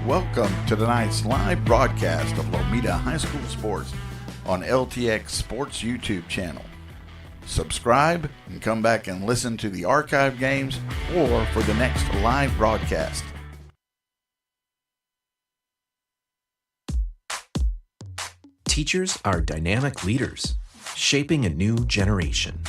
Welcome to tonight's live broadcast of Lomita High School Sports on LTX Sports YouTube channel. Subscribe and come back and listen to the archive games or for the next live broadcast. Teachers are dynamic leaders, shaping a new generation.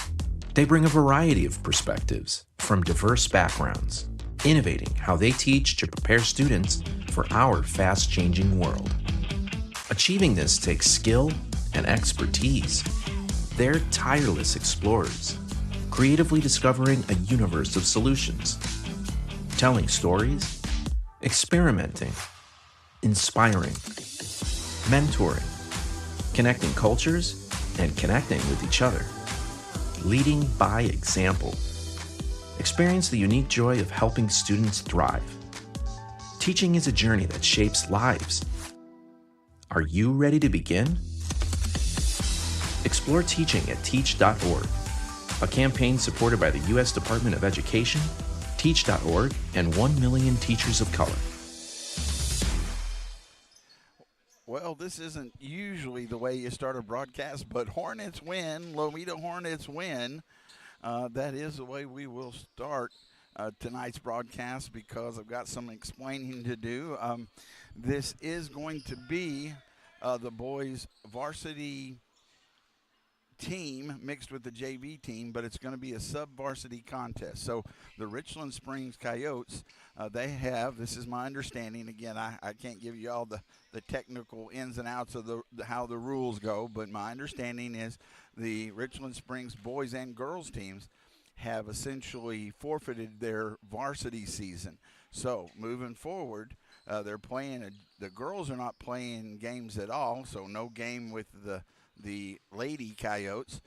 They bring a variety of perspectives from diverse backgrounds, innovating how they teach to prepare students for our fast-changing world. Achieving this takes skill and expertise. They're tireless explorers, creatively discovering a universe of solutions, telling stories, experimenting, inspiring, mentoring, connecting cultures, and connecting with each other. Leading by example. Experience the unique joy of helping students thrive. Teaching is a journey that shapes lives. Are you ready to begin? Explore teaching at teach.org, a campaign supported by the U.S. Department of Education, teach.org, and 1 million teachers of color. Well, this isn't usually the way you start a broadcast, but Hornets win. Lomita Hornets win. That is the way we will start tonight's broadcast because I've got some explaining to do. This is going to be the boys' varsity team mixed with the JV team, but it's going to be a sub-varsity contest. So the Richland Springs Coyotes, they have, this is my understanding, again, I can't give you all the technical ins and outs of how the rules go, but my understanding is the Richland Springs boys and girls teams have essentially forfeited their varsity season. So moving forward, they're playing, the girls are not playing games at all, so no game with the Lady Coyotes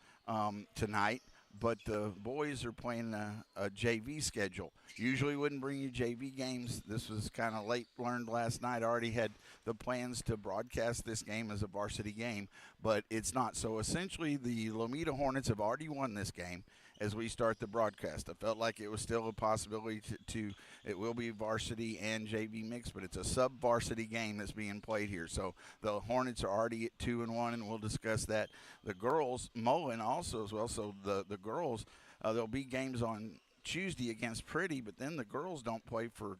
tonight, but the boys are playing a JV schedule. Usually wouldn't bring you JV games. This was kind of late learned last night. I already had the plans to broadcast this game as a varsity game, but it's not. So essentially the Lomita Hornets have already won this game as we start the broadcast. I felt like it was still a possibility to it will be varsity and JV mix, but it's a sub-varsity game that's being played here. So the Hornets are already at 2-1, and we'll discuss that. The girls, Mullen also as well, so the girls, there'll be games on Tuesday against Pretty, but then the girls don't play for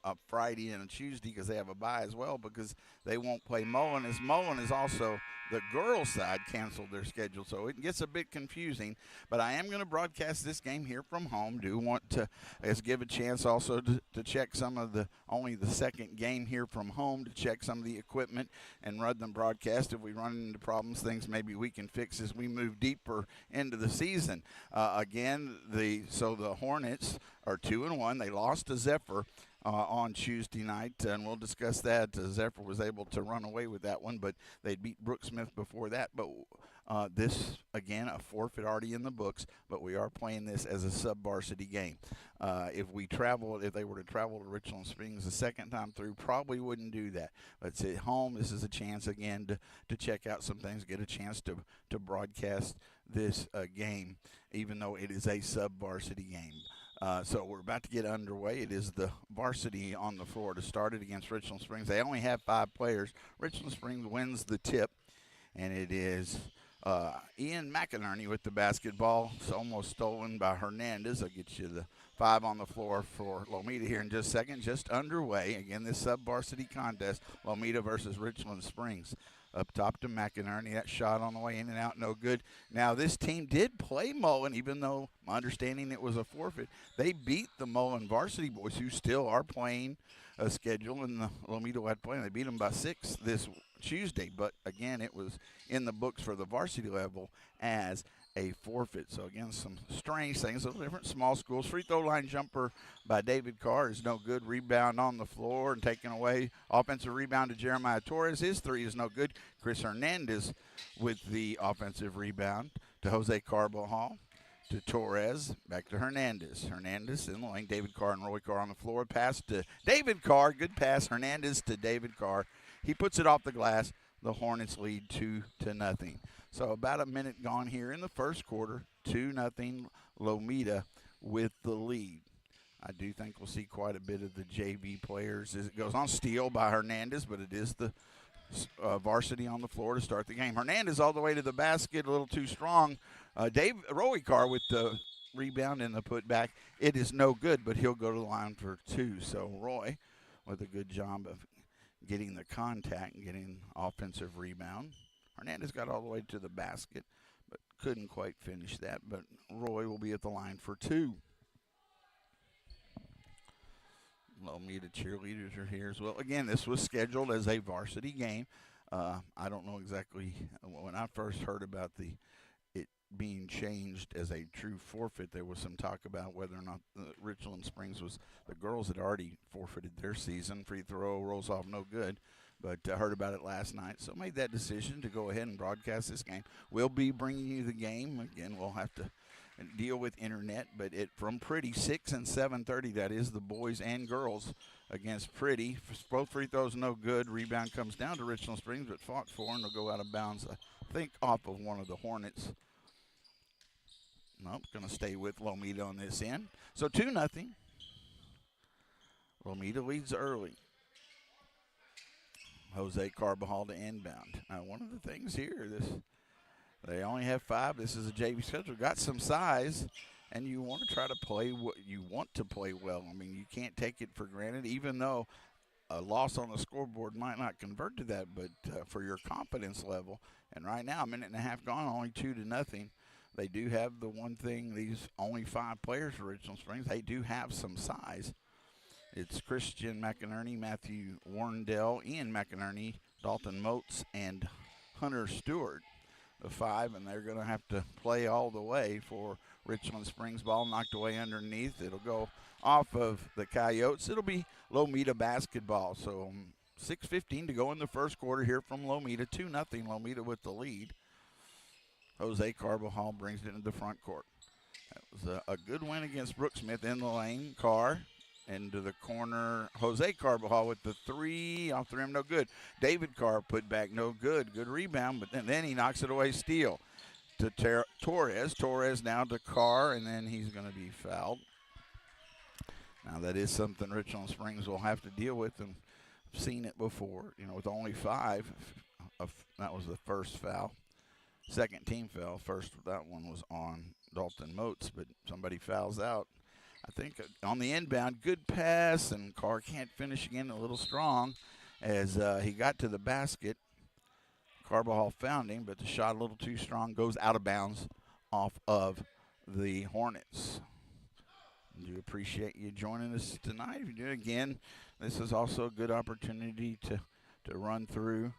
a Friday and a Tuesday because they have a bye as well because they won't play Mullen. As Mullen is also the girls' side canceled their schedule, so it gets a bit confusing. But I am going to broadcast this game here from home. Do want to give a chance also to check some of only the second game here from home to check some of the equipment and run them broadcast. If we run into problems, things maybe we can fix as we move deeper into the season. Again, the Hornets are 2-1. They lost to Zephyr on Tuesday night, and we'll discuss that. Zephyr was able to run away with that one, but they beat Brooksmith before that. But this, again, a forfeit already in the books, but we are playing this as a sub-varsity game. If they were to travel to Richland Springs the second time through, probably wouldn't do that. But it's at home. This is a chance, again, to check out some things, get a chance to broadcast this game, even though it is a sub-varsity game. So we're about to get underway. It is the varsity on the floor to start it against Richland Springs. They only have 5 players. Richland Springs wins the tip, and it is Ian McInerney with the basketball. It's almost stolen by Hernandez. I'll get you the 5 on the floor for Lomita here in just a second. Just underway. Again, this sub-varsity contest, Lomita versus Richland Springs. Up top to McInerney. That shot on the way in and out, no good. Now, this team did play Mullen, even though my understanding it was a forfeit. They beat the Mullen varsity boys, who still are playing a schedule in the Lomita West play. They beat them by 6 this Tuesday. But, again, it was in the books for the varsity level as a forfeit. So, again, some strange things. Those different small schools. Free throw line jumper by David Carr is no good. Rebound on the floor and taken away. Offensive rebound to Jeremiah Torres. His 3 is no good. Chris Hernandez with the offensive rebound to Jose Carbajal. To Torres, back to Hernandez. Hernandez in the lane. David Carr and Roy Carr on the floor. Pass to David Carr. Good pass. Hernandez to David Carr. He puts it off the glass. The Hornets lead 2-0. So about a minute gone here in the first quarter. 2-0 Lomita with the lead. I do think we'll see quite a bit of the JV players as it goes on. Steal by Hernandez, but it is the varsity on the floor to start the game. Hernandez all the way to the basket, a little too strong. Dave Roycar with the rebound and the putback. It is no good, but he'll go to the line for two. So Roy with a good job of getting the contact and getting offensive rebound. Hernandez got all the way to the basket, but couldn't quite finish that. But Roy will be at the line for two. Lomita cheerleaders are here as well. Again, this was scheduled as a varsity game. I don't know exactly when I first heard about it being changed as a true forfeit. There was some talk about whether or not Richland Springs was the girls had already forfeited their season. Free throw rolls off no good. But I heard about it last night, so made that decision to go ahead and broadcast this game. We'll be bringing you the game again. We'll have to deal with internet, but it from Pretty 6 and 7:30. That is the boys and girls against Pretty. Both free throws no good. Rebound comes down to Richland Springs, but fought for, and they'll go out of bounds. I think off of one of the Hornets. Nope, going to stay with Lomita on this end. So 2-0. Lomita leads early. Jose Carbajal to inbound. Now, one of the things here, they only have 5. This is a JV schedule. Got some size, and you want to try to play what you want to play well. I mean, you can't take it for granted, even though a loss on the scoreboard might not convert to that, but for your confidence level. And right now, a minute and a half gone, only 2-0. They do have the one thing, these only 5 players for Richland Springs, they do have some size. It's Christian McInerney, Matthew Warndell, Ian McInerney, Dalton Moats, and Hunter Stewart, the 5, and they're going to have to play all the way for Richland Springs. Ball knocked away underneath. It'll go off of the Coyotes. It'll be Lomita basketball. So 6:15 to go in the first quarter here from Lomita. 2-0 Lomita with the lead. Jose Carbajal brings it into the front court. That was a good win against Brooksmith in the lane. Carr into the corner. Jose Carbajal with the 3 off the rim, no good. David Carr put back, no good. Good rebound, but then he knocks it away. Steal to Torres. Torres now to Carr, and then he's going to be fouled. Now that is something Richland Springs will have to deal with, and I've seen it before. You know, with only 5, that was the first foul. Second team foul. First, that one was on Dalton Moats, but somebody fouls out. I think on the inbound, good pass, and Carr can't finish again, a little strong as he got to the basket. Carbajal found him, but the shot a little too strong, goes out of bounds off of the Hornets. I do appreciate you joining us tonight. If you do, again, this is also a good opportunity to run through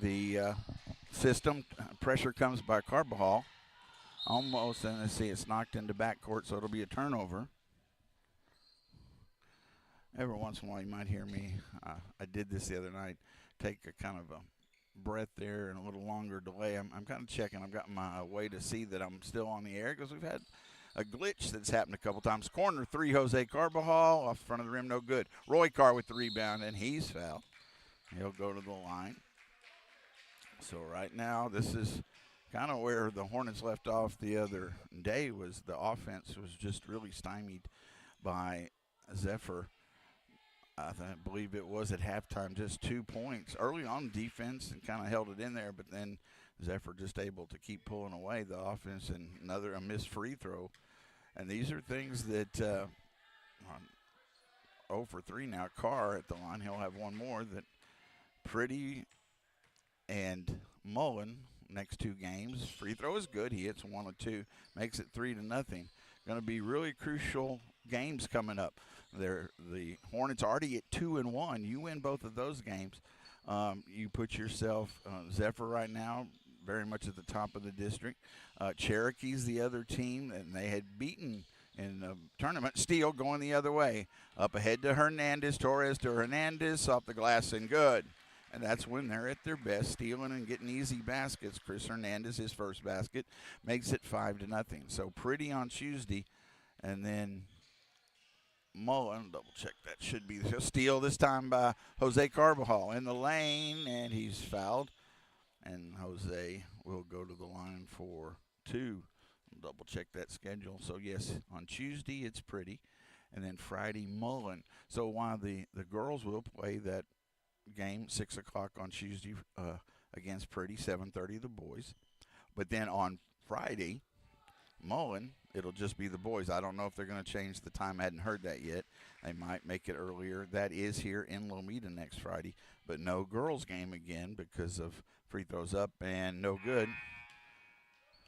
the system. Pressure comes by Carbajal. Almost, and let's see, it's knocked into backcourt, so it'll be a turnover. Every once in a while you might hear me, I did this the other night, take a kind of a breath there and a little longer delay. I'm kind of checking. I've got my way to see that I'm still on the air because we've had a glitch that's happened a couple times. Corner 3, Jose Carbajal, off front of the rim, no good. Roy Carr with the rebound, and he's fouled. He'll go to the line. So right now, this is kind of where the Hornets left off the other day. Was the offense was just really stymied by Zephyr. I believe it was at halftime, just 2 points early on defense, and kind of held it in there. But then Zephyr just able to keep pulling away the offense, and a missed free throw. And these are things that 0 for 3 now. Carr at the line. He'll have one more. That Pretty and Mullen next 2 games. Free throw is good. He hits 1 of 2, makes it 3-0. Going to be really crucial games coming up. The Hornets already at 2-1. You win both of those games, you put yourself Zephyr right now very much at the top of the district. Cherokee's the other team, and they had beaten in the tournament. Steele going the other way. Up ahead to Hernandez. Torres to Hernandez. Off the glass and good. And that's when they're at their best, stealing and getting easy baskets. Chris Hernandez, his first basket, makes it 5-0. So Pretty on Tuesday, and then Mullen, double check, that should be the steal this time by Jose Carbajal in the lane, and he's fouled. And Jose will go to the line for 2. double check that schedule. So yes, on Tuesday it's Pretty, and then Friday Mullen. So while the girls will play that game 6 o'clock on Tuesday against Pretty, 7:30 the boys. But then on Friday, Mullen, it'll just be the boys. I don't know if they're going to change the time. I hadn't heard that yet. They might make it earlier. That is here in Lomita next Friday, but no girls game again because of free throws up and no good.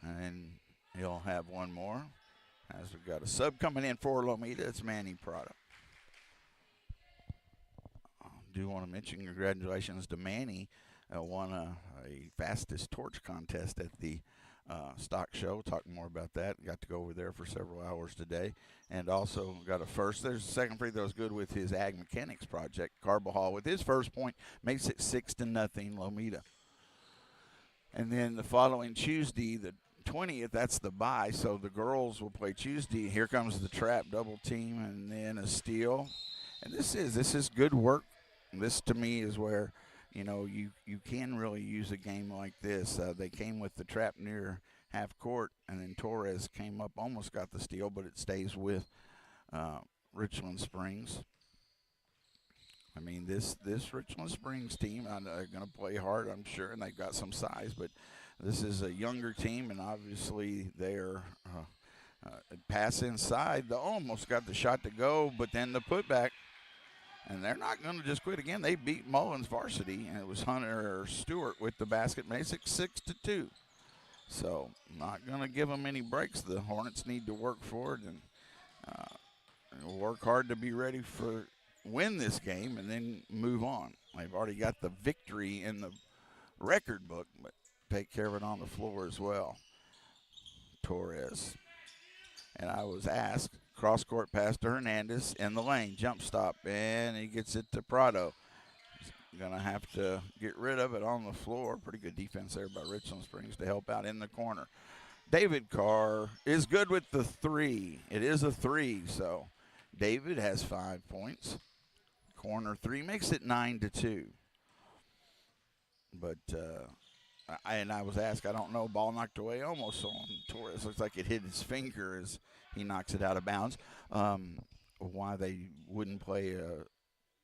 And he'll have one more. As we've got a sub coming in for Lomita, it's Manny Prado. I do want to mention congratulations to Manny. Won a fastest torch contest at the stock show. Talk more about that. Got to go over there for several hours today. And also got a first. There's a second free that was good with his ag mechanics project. Carbajal with his first point makes it 6-0 Lomita. And then the following Tuesday, the 20th, that's the bye. So the girls will play Tuesday. Here comes the trap double team and then a steal. And this is good work. This to me is where you can really use a game like this. They came with the trap near half court, and then Torres came up, almost got the steal, but it stays with Richland Springs. I mean, this Richland Springs team, they're going to play hard, I'm sure, and they've got some size, but this is a younger team, and obviously they're pass inside. They almost got the shot to go, but then the putback. And they're not going to just quit again. They beat Mullins varsity, and it was Hunter Stewart with the basket. Made it 6-2. So not going to give them any breaks. The Hornets need to work forward and work hard to be ready for win this game and then move on. They've already got the victory in the record book, but take care of it on the floor as well. Torres. And I was asked, cross-court pass to Hernandez in the lane, jump stop, and he gets it to Prado. He's going to have to get rid of it on the floor. Pretty good defense there by Richland Springs to help out in the corner. David Carr is good with the three. It is a three, so David has 5 points. Corner three makes it 9-2. But I was asked, I don't know, ball knocked away almost on Torres. Looks like it hit his finger as he knocks it out of bounds. Why they wouldn't play a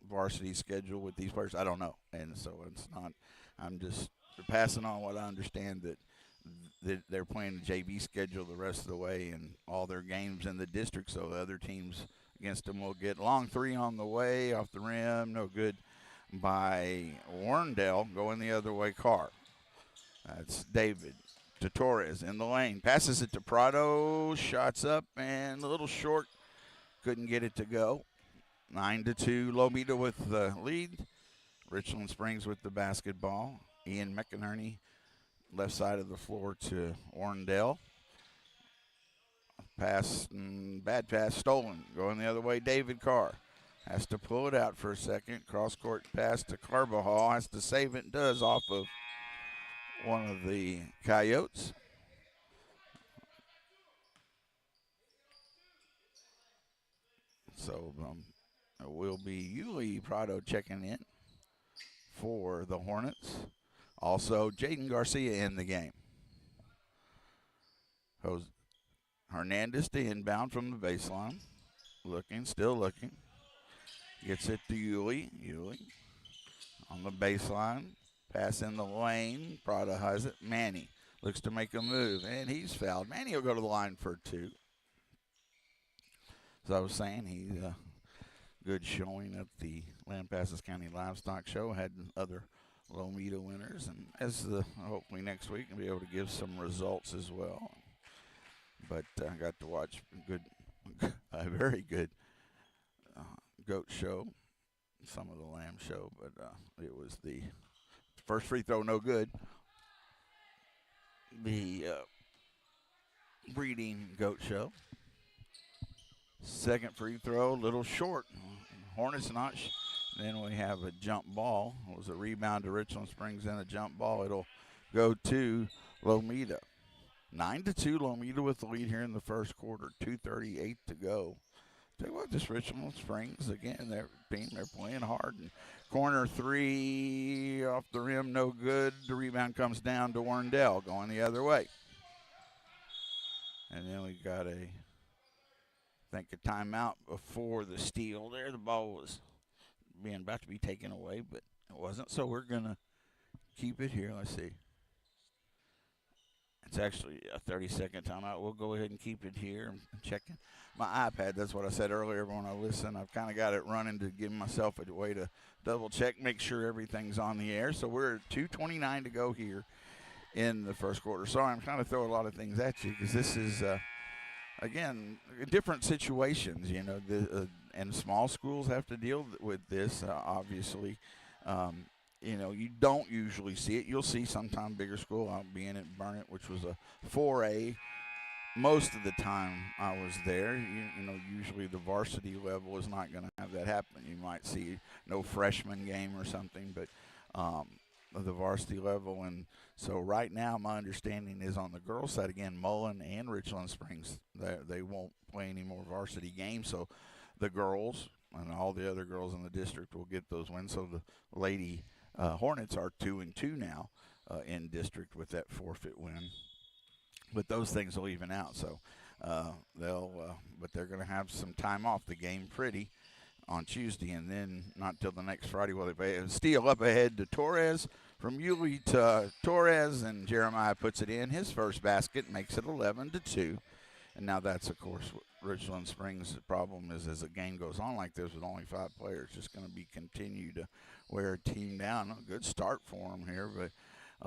varsity schedule with these players, I don't know. And so it's not, I'm just passing on what I understand that they're playing the JV schedule the rest of the way and all their games in the district, so the other teams against them will get long three on the way, off the rim, no good by Warrendale, going the other way, Carr. That's David to Torres in the lane. Passes it to Prado. Shots up and a little short. Couldn't get it to go. 9-2. Lomita with the lead. Richland Springs with the basketball. Ian McInerney, left side of the floor to Warrendale. Pass, bad pass, stolen. Going the other way, David Carr. Has to pull it out for a second. Cross-court pass to Carbajal. Has to save it. Does off of one of the Coyotes. So it will be Yuli Prado checking in for the Hornets. Also, Jaden Garcia in the game. Hernandez to inbound from the baseline. Still looking. Gets it to Yuli. Yuli on the baseline. Pass in the lane. Prado has it. Manny looks to make a move, and he's fouled. Manny will go to the line for two. As I was saying, he's a good showing at the Lampasas County Livestock Show. Had other Lomita winners, and hopefully next week we'll be able to give some results as well. But I got to watch a very good goat show, some of the lamb show, but it was the first free throw, no good. The breeding goat show. Second free throw, little short. Hornets not. Then we have a jump ball. It was a rebound to Richland Springs and a jump ball. It'll go to Lomita. 9-2, Lomita with the lead here in the first quarter. 2:38 to go. Tell you what, this Richland Springs, again, they're playing hard. And corner three off the rim, no good. The rebound comes down to Warrendale, going the other way. And then we got think a timeout before the steal there. The ball was being about to be taken away, but it wasn't. So we're going to keep it here. Let's see. It's actually a 30-second timeout. We'll go ahead and keep it here. I'm checking my iPad. That's what I said earlier when I listen. I've kind of got it running to give myself a way to double check, make sure everything's on the air. So we're at 2:29 to go here in the first quarter. Sorry, I'm trying to throw a lot of things at you because this is, again, different situations. You know, and small schools have to deal with this, obviously. You know, you don't usually see it. You'll see sometime bigger school out being at Burnett, which was a 4A. Most of the time I was there, you know, usually the varsity level is not going to have that happen. You might see no freshman game or something, but the varsity level. And so right now my understanding is on the girls' side, again, Mullen and Richland Springs, they won't play any more varsity games. So the girls and all the other girls in the district will get those wins. So the Lady Hornets are 2-2 now in district with that forfeit win. But those things will even out. So but they're going to have some time off. The game pretty on Tuesday, and then not till the next Friday will they steal up ahead to Torres from Yulee to Torres, and Jeremiah puts it in. His first basket makes it 11-2. And now that's, of course, what Richland Springs' problem is as the game goes on like this with only 5 players. Just going to be continue to wear a team down. A good start for them here, but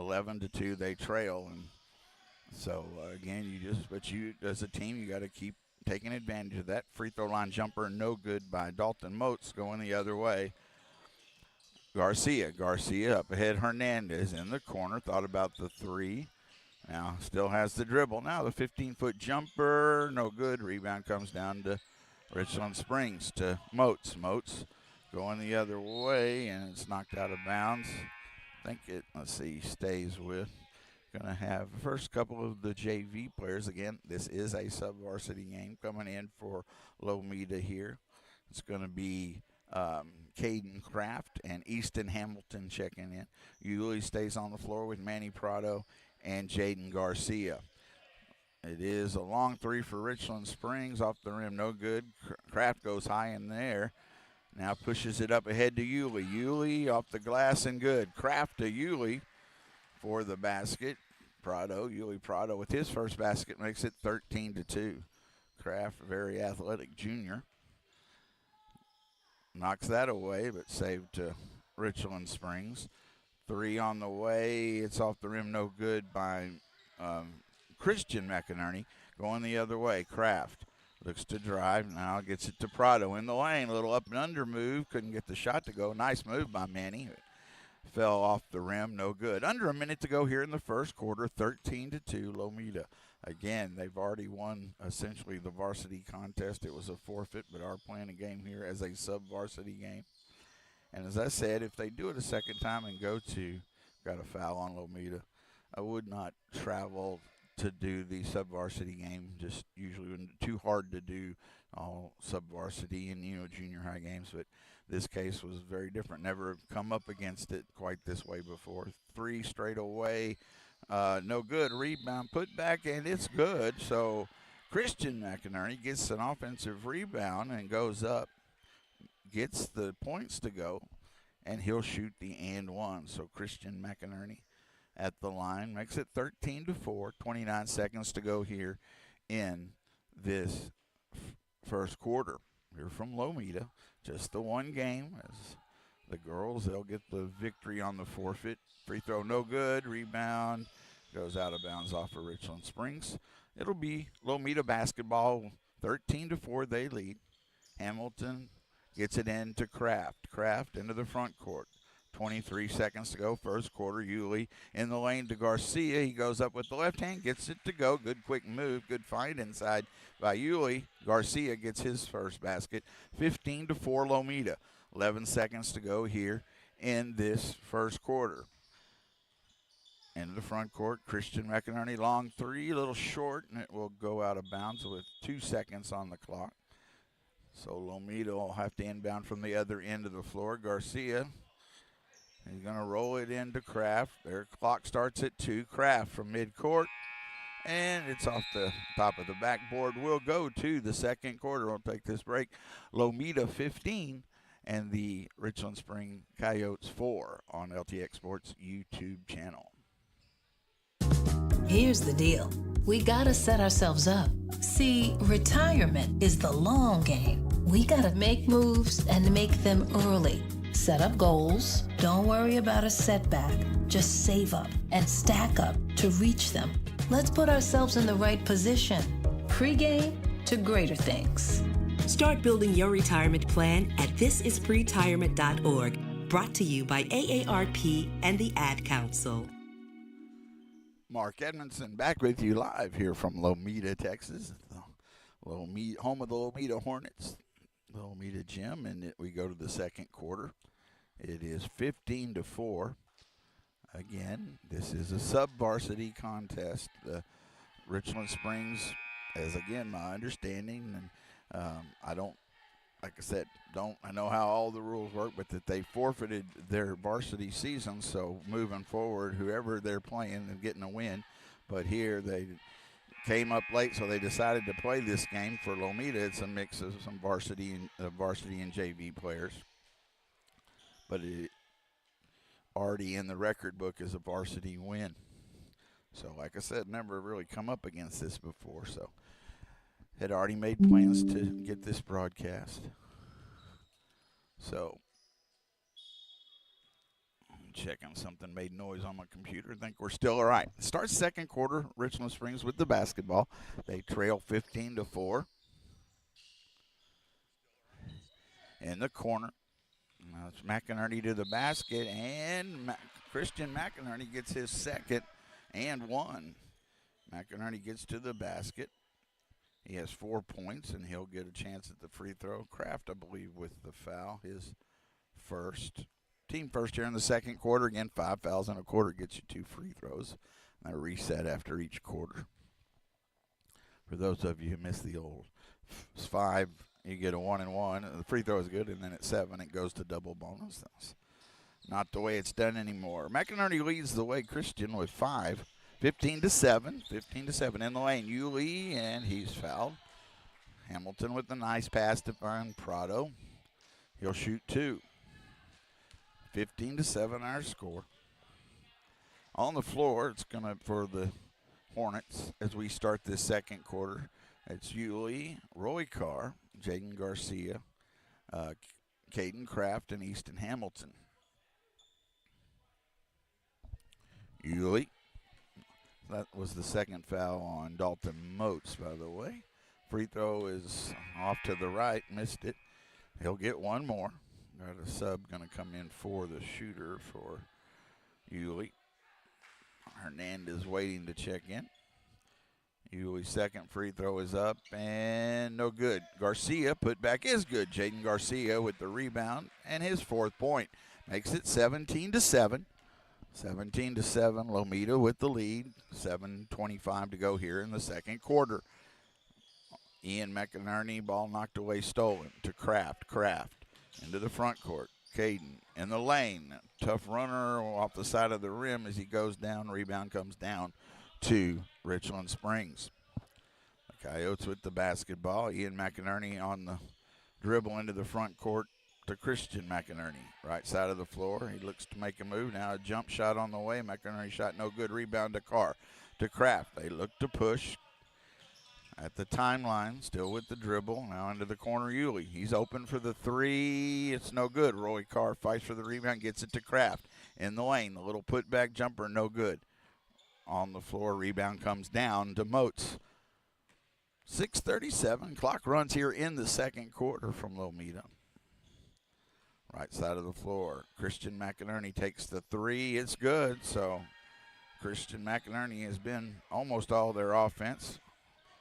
11-2 they trail. And so, again, you as a team, you got to keep taking advantage of that. Free throw line jumper, no good by Dalton Moats, going the other way. Garcia up ahead. Hernandez in the corner, thought about the three. Now still has the dribble. Now the 15-foot jumper, no good. Rebound comes down to Richland Springs to Moats. Moats going the other way, and it's knocked out of bounds. I think stays with. Going to have the first couple of the JV players. Again, this is a sub-varsity game coming in for Lomita here. It's going to be Caden Kraft and Easton Hamilton checking in. Yulee stays on the floor with Manny Prado and Jaden Garcia. It is a long three for Richland Springs. Off the rim, no good. Kraft goes high in there. Now pushes it up ahead to Yulee. Yulee off the glass and good. Kraft to Yulee for the basket. Yulee Prado with his first basket makes it 13-2. Kraft, very athletic junior. Knocks that away, but saved to Richland Springs. Three on the way. It's off the rim, no good by Christian McInerney. Going the other way, Kraft looks to drive. Now gets it to Prado in the lane. A little up and under move. Couldn't get the shot to go. Nice move by Manny. Fell off the rim, no good. Under a minute to go here in the first quarter, 13-2, Lomita. Again, they've already won essentially the varsity contest. It was a forfeit, but are playing a game here as a sub-varsity game. And as I said, if they do it a second time and got a foul on Lomita, I would not travel to do the sub-varsity game. Just usually too hard to do all sub-varsity and, junior high games. But this case was very different. Never come up against it quite this way before. Three straight away. No good. Rebound put back, and it's good. So Christian McInerney gets an offensive rebound and goes up, gets the points to go, and he'll shoot the and one. So Christian McInerney at the line makes it 13-4. 29 seconds to go here in this first quarter. Here from Lomita, just the one game. As the girls, they'll get the victory on the forfeit. Free throw, no good. Rebound goes out of bounds off of Richland Springs. It'll be Lomita basketball, 13-4. They lead. Hamilton gets it in to Kraft. Kraft into the front court. 23 seconds to go, first quarter. Yulee in the lane to Garcia. He goes up with the left hand, gets it to go. Good quick move, good find inside by Yulee. Garcia gets his first basket. 15-4 Lomita. 11 seconds to go here in this first quarter. Into the front court, Christian McInerney, long three, a little short, and it will go out of bounds with 2 seconds on the clock. So Lomita will have to inbound from the other end of the floor. Garcia, he's going to roll it into Kraft. Their clock starts at 2. Kraft from midcourt. And it's off the top of the backboard. We'll go to the second quarter. We'll take this break. Lomita 15 and the Richland Spring Coyotes 4 on LTX Sports YouTube channel. Here's the deal. We gotta set ourselves up. See, retirement is the long game. We gotta make moves and make them early. Set up goals. Don't worry about a setback. Just save up and stack up to reach them. Let's put ourselves in the right position. Pre-game to greater things. Start building your retirement plan at thisispretirement.org. Brought to you by AARP and the Ad Council. Mark Edmondson back with you live here from Lomita, Texas. Lomita, home of the Lomita Hornets, the Lomita Gym, and we go to the second quarter. It is 15-4. Again, this is a sub-varsity contest. The Richland Springs, as again my understanding, and I don't, like I said, I know how all the rules work, but that they forfeited their varsity season. So moving forward, whoever they're playing, they're getting a win. But here they came up late, so they decided to play this game. For Lomita, it's a mix of some varsity and JV players, but it already in the record book is a varsity win. So, like I said, never really come up against this before. So, had already made plans to get this broadcast. So, I'm checking something made noise on my computer. I think we're still all right. Starts second quarter. Richland Springs with the basketball. They trail 15-4. In the corner. Now it's McInerney to the basket, and Christian McInerney gets his second and one. McInerney gets to the basket. He has 4 points, and he'll get a chance at the free throw. Kraft, I believe, with the foul, his first. Team first here in the second quarter. Again, 5 fouls in a quarter gets you 2 free throws. And a reset after each quarter. For those of you who missed the old 5, you get a 1 and 1. The free throw is good, and then at 7, it goes to double bonus. That's not the way it's done anymore. McInerney leads the way. Christian with 5, 15-7, 15-7 in the lane. Yulee, and he's fouled. Hamilton with the nice pass to find Prado. He'll shoot 2. 15-7 our score. On the floor, it's gonna for the Hornets as we start this second quarter. It's Yulee, Roy Carr, Jaden Garcia, Caden Kraft, and Easton Hamilton. Yulee. That was the second foul on Dalton Moats, by the way. Free throw is off to the right, missed it. He'll get one more. Got a sub going to come in for the shooter for Yulee. Hernandez waiting to check in. Yulee's second free throw is up and no good. Garcia put back is good. Jaden Garcia with the rebound and his 4th point. Makes it 17-7. 17-7, Lomita with the lead. 7:25 to go here in the second quarter. Ian McInerney, ball knocked away, stolen to Kraft. Kraft into the front court. Caden in the lane. Tough runner off the side of the rim as he goes down. Rebound comes down to Richland Springs. The Coyotes with the basketball. Ian McInerney on the dribble into the front court to Christian McInerney. Right side of the floor. He looks to make a move. Now a jump shot on the way. McInerney shot no good. Rebound to Carr. To Kraft. They look to push. At the timeline, still with the dribble. Now into the corner, Yulee. He's open for the 3. It's no good. Roy Carr fights for the rebound, gets it to Kraft. In the lane, the little putback jumper, no good. On the floor, rebound comes down to Moats. 6:37. Clock runs here in the second quarter from Lomita. Right side of the floor. Christian McInerney takes the 3. It's good. So Christian McInerney has been almost all their offense.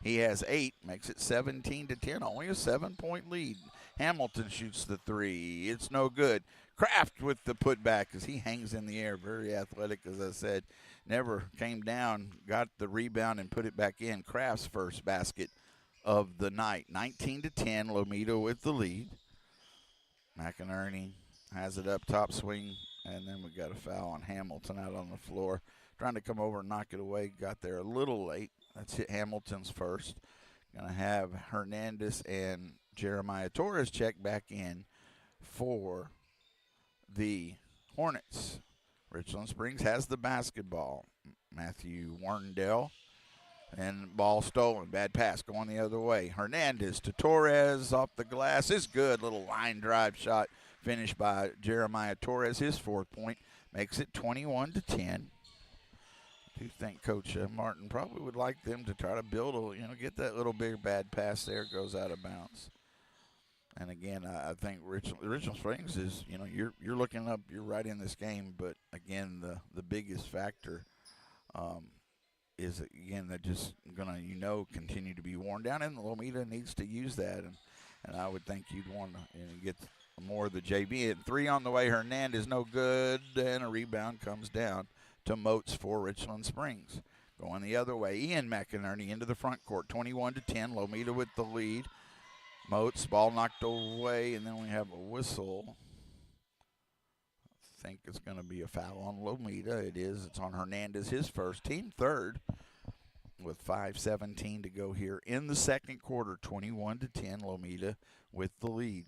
He has 8, makes it 17-10, only a 7-point lead. Hamilton shoots the 3. It's no good. Kraft with the putback as he hangs in the air. Very athletic, as I said. Never came down, got the rebound, and put it back in. Kraft's first basket of the night. 19-10, Lomita with the lead. McInerney has it up top, swing, and then we got a foul on Hamilton out on the floor. Trying to come over and knock it away. Got there a little late. That's hit Hamilton's first. Going to have Hernandez and Jeremiah Torres check back in for the Hornets. Richland Springs has the basketball. Matthew Warndell. And ball stolen. Bad pass going the other way. Hernandez to Torres off the glass. Is good. Little line drive shot finished by Jeremiah Torres. His 4th point makes it 21-10. I do think Coach Martin probably would like them to try to build get that little big bad pass there. Goes out of bounds. And again, I think Richland Springs is, you're looking up, you're right in this game. But again, the biggest factor is, again, they're just going to, continue to be worn down. And Lomita needs to use that. And I would think you'd want to get more of the JV. And 3 on the way. Hernandez, no good. And a rebound comes down to Moats for Richland Springs. Going the other way, Ian McInerney into the front court, 21-10. Lomita with the lead. Moats, ball knocked away, and then we have a whistle. I think it's going to be a foul on Lomita. It is. It's on Hernandez, his first, team third, with 5:17 to go here in the second quarter. 21-10. Lomita with the lead.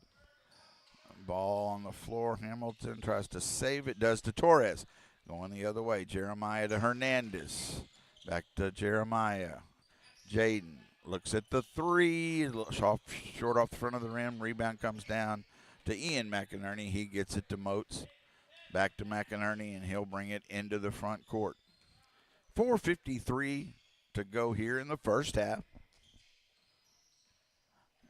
Ball on the floor. Hamilton tries to save it. Does to Torres. Going the other way. Jeremiah to Hernandez. Back to Jeremiah. Jaden looks at the 3. Short off the front of the rim. Rebound comes down to Ian McInerney. He gets it to Moats. Back to McInerney, and he'll bring it into the front court. 4:53 to go here in the first half.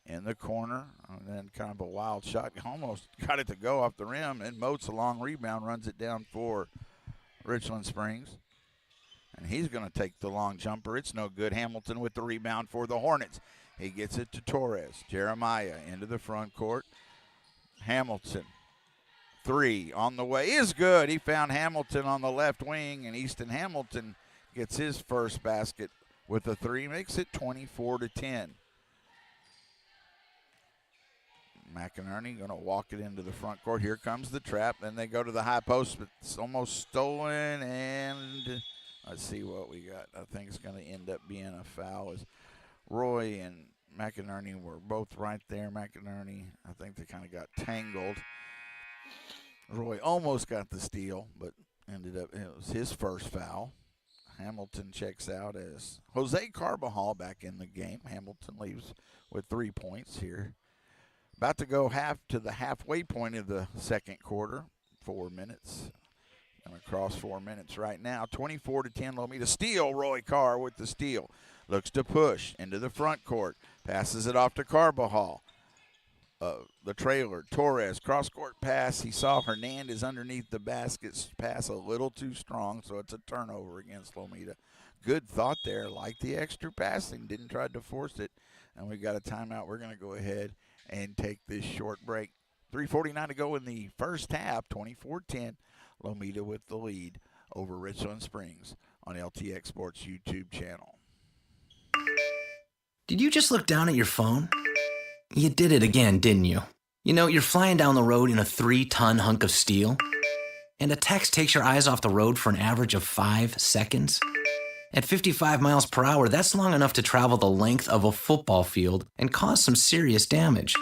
In the corner, and then kind of a wild shot. Almost got it to go off the rim, and Moats, a long rebound, runs it down for Richland Springs. And he's going to take the long jumper. It's no good. Hamilton with the rebound for the Hornets. He gets it to Torres. Jeremiah into the front court. Hamilton, 3 on the way is good. He found Hamilton on the left wing, and Easton Hamilton gets his first basket with a 3. Makes it 24-10. McInerney going to walk it into the front court. Here comes the trap. Then they go to the high post, but it's almost stolen, and let's see what we got. I think it's going to end up being a foul. As Roy and McInerney were both right there. McInerney, I think they kind of got tangled. Roy almost got the steal, but ended up, it was his first foul. Hamilton checks out as Jose Carbajal back in the game. Hamilton leaves with 3 points here. About to go to the halfway point of the second quarter. 4 minutes. Going to cross 4 minutes right now. 24-10. Lomita steal. Roy Carr with the steal. Looks to push into the front court. Passes it off to Carbajal. The trailer. Torres. Cross-court pass. He saw Hernandez underneath the basket. Pass a little too strong, so it's a turnover against Lomita. Good thought there. Like the extra passing. Didn't try to force it. And we got a timeout. We're going to go ahead and take this short break. 3:49 to go in the first half. 24-10. Lomita with the lead over Richland Springs on LTX Sports YouTube channel. Did you just look down at your phone? You did it again, didn't you? You know, you're flying down the road in a 3-ton hunk of steel, and a text takes your eyes off the road for an average of 5 seconds. At 55 miles per hour, that's long enough to travel the length of a football field and cause some serious damage.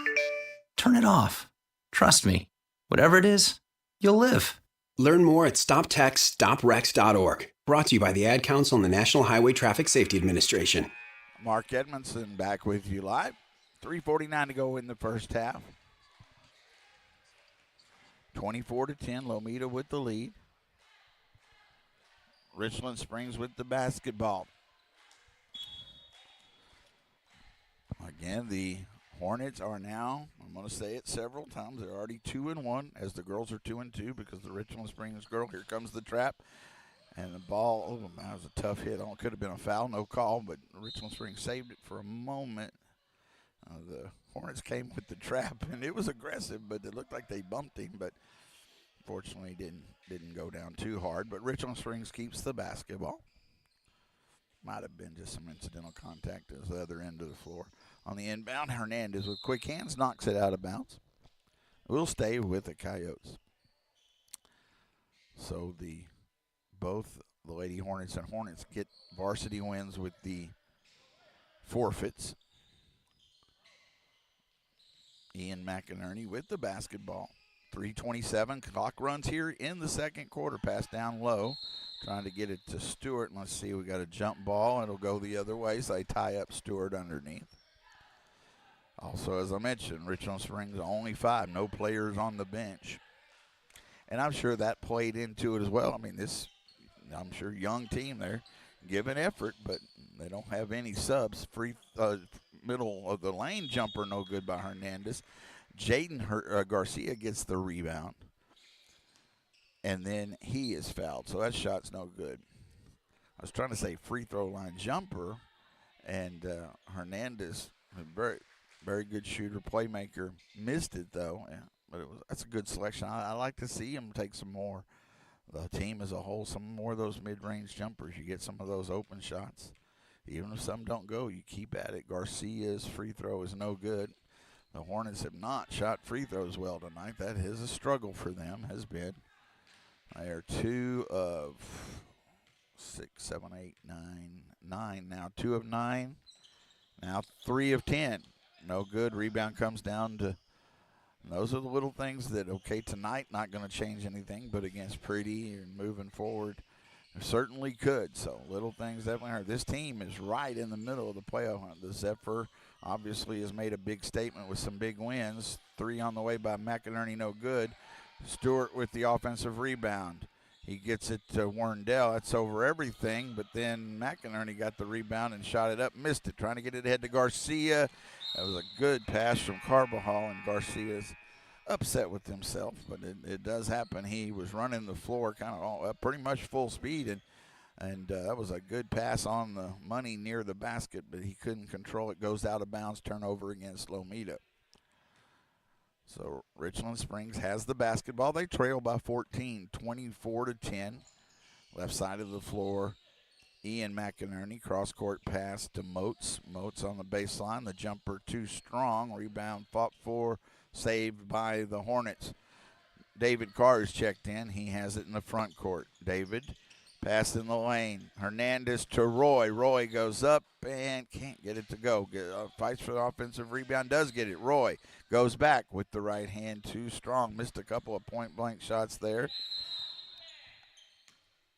Turn it off. Trust me, whatever it is, you'll live. Learn more at stoptextsstopwrecks.org. Brought to you by the Ad Council and the National Highway Traffic Safety Administration. Mark Edmondson back with you live. 3:49 to go in the first half. 24-10. Lomita with the lead. Richland Springs with the basketball. Again, the Hornets are now, I'm going to say it several times, they're already 2-1 as the girls are 2-2 because the Richland Springs girl, here comes the trap. And the ball, oh, that was a tough hit. It could have been a foul, no call, but Richland Springs saved it for a moment. The Hornets came with the trap, and it was aggressive, but it looked like they bumped him, but fortunately didn't go down too hard. But Richland Springs keeps the basketball. Might have been just some incidental contact at the other end of the floor. On the inbound, Hernandez with quick hands knocks it out of bounds. We'll stay with the Coyotes. So both the Lady Hornets and Hornets get varsity wins with the forfeits. Ian McInerney with the basketball. 3:27. Clock runs here in the second quarter. Pass down low. Trying to get it to Stewart. Let's see, we got a jump ball. It'll go the other way, so they tie up Stewart underneath. Also, as I mentioned, Richland Springs only 5. No players on the bench. And I'm sure that played into it as well. I mean, I'm sure, young team there giving effort, but they don't have any subs. Middle of the lane jumper, no good by Hernandez. Jaden Garcia gets the rebound, and then he is fouled, so that shot's no good. I was trying to say free throw line jumper, and Hernandez, a very, very good shooter, playmaker, missed it though. Yeah, but that's a good selection. I like to see him take some more. The team as a whole, some more of those mid-range jumpers. You get some of those open shots. Even if some don't go, you keep at it. Garcia's free throw is no good. The Hornets have not shot free throws well tonight. That is a struggle for them, has been. They are 2 of 6, 7, 8, 9 now. 2 of 9. Now 3 of 10. No good. Rebound comes down to. Those are the little things that, okay, tonight not going to change anything, but against Pretty and moving forward, certainly could. So little things definitely hurt. This team is right in the middle of the playoff hunt. The Zephyr obviously has made a big statement with some big wins. 3 on the way by McInerney, no good. Stewart with the offensive rebound. He gets it to Werndell. That's over everything, but then McInerney got the rebound and shot it up, missed it, trying to get it ahead to Garcia. That was a good pass from Carbajal, and Garcia's upset with himself, but it does happen. He was running the floor kind of pretty much full speed, and that was a good pass on the money near the basket, but he couldn't control it. Goes out of bounds, turnover against Lomita. So Richland Springs has the basketball. They trail by 14, 24-10. Left side of the floor, Ian McInerney, cross-court pass to Moats. Moats on the baseline. The jumper too strong. Rebound fought for, saved by the Hornets. David Carr is checked in. He has it in the front court. David, pass in the lane. Hernandez to Roy. Roy goes up and can't get it to go. Fights for the offensive rebound, does get it. Roy goes back with the right hand, too strong. Missed a couple of point-blank shots there.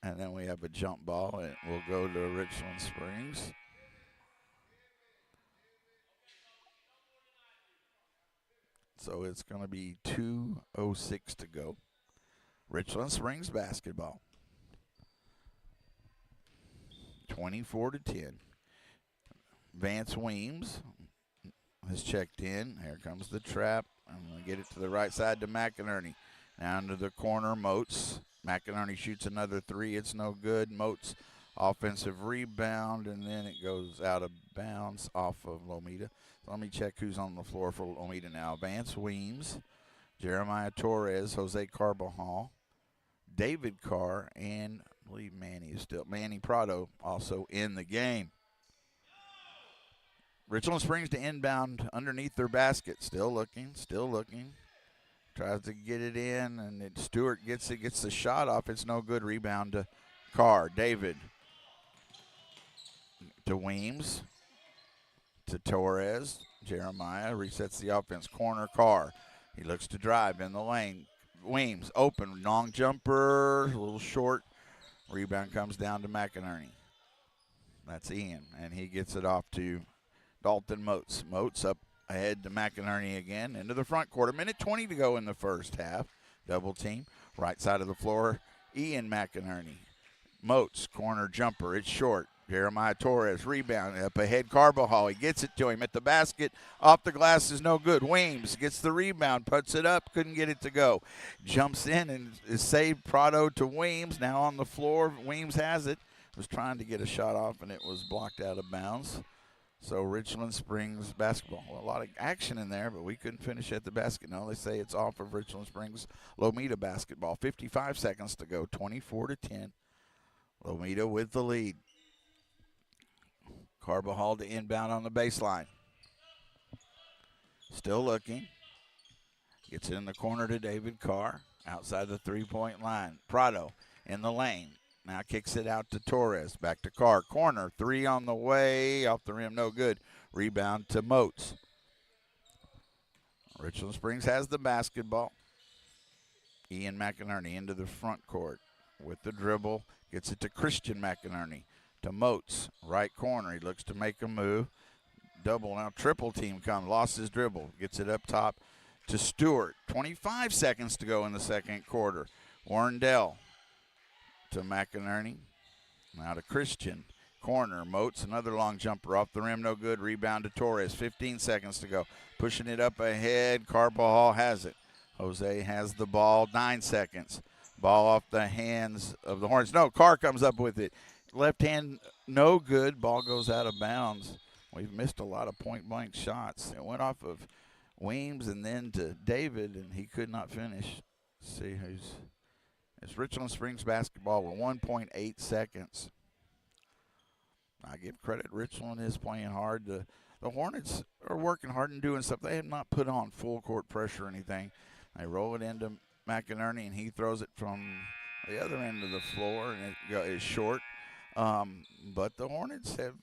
And then we have a jump ball, and we'll go to Richland Springs. So it's going to be 2:06 to go. Richland Springs basketball. 24-10. Vance Weems has checked in. Here comes the trap. I'm going to get it to the right side to McInerney. Down to the corner, Moats. McInerney shoots another 3. It's no good. Moats offensive rebound, and then it goes out of bounds off of Lomita. So let me check who's on the floor for Lomita now. Vance Weems, Jeremiah Torres, Jose Carbajal, David Carr, and I believe Manny Prado also in the game. Richland Springs to inbound underneath their basket. Still looking. Tries to get it in, and Stewart gets the shot off. It's no good. Rebound to Carr. David to Weems to Torres. Jeremiah resets the offense. Corner, Carr. He looks to drive in the lane. Weems open, long jumper, a little short. Rebound comes down to McInerney. That's Ian, and he gets it off to Dalton Moats. Moats up ahead to McInerney again into the front court. 1:20 to go in the first half. Double team. Right side of the floor, Ian McInerney. Moats, corner jumper. It's short. Jeremiah Torres, rebound. Up ahead, Carbajal. He gets it to him at the basket. Off the glass is no good. Weems gets the rebound, puts it up, couldn't get it to go. Jumps in and is saved. Prado to Weems. Now on the floor. Weems has it. Was trying to get a shot off, and it was blocked out of bounds. So Richland Springs basketball. Well, a lot of action in there, but we couldn't finish at the basket. No, they say it's off of Richland Springs Lomita basketball. 55 seconds to go, 24-10. Lomita with the lead. Carbajal to inbound on the baseline. Still looking. Gets it in the corner to David Carr. Outside the three-point line. Prado in the lane. Now kicks it out to Torres. Back to Carr. Corner. 3 on the way. Off the rim. No good. Rebound to Moats. Richland Springs has the basketball. Ian McInerney into the front court with the dribble. Gets it to Christian McInerney. To Moats. Right corner. He looks to make a move. Double now. Triple team comes. Lost his dribble. Gets it up top to Stewart. 25 seconds to go in the second quarter. Warrendale to McInerney. Now to Christian. Corner. Moats, another long jumper off the rim. No good. Rebound to Torres. 15 seconds to go. Pushing it up ahead. Carbajal has it. Jose has the ball. 9 seconds. Ball off the hands of the Hornets. No, Carr comes up with it. Left hand, no good. Ball goes out of bounds. We've missed a lot of point-blank shots. It went off of Weems and then to David, and he could not finish. Let's see who's. It's Richland Springs basketball with 1.8 seconds. I give credit. Richland is playing hard. The Hornets are working hard and doing stuff. They have not put on full court pressure or anything. They roll it into McInerney, and he throws it from the other end of the floor, and it is short. But the Hornets have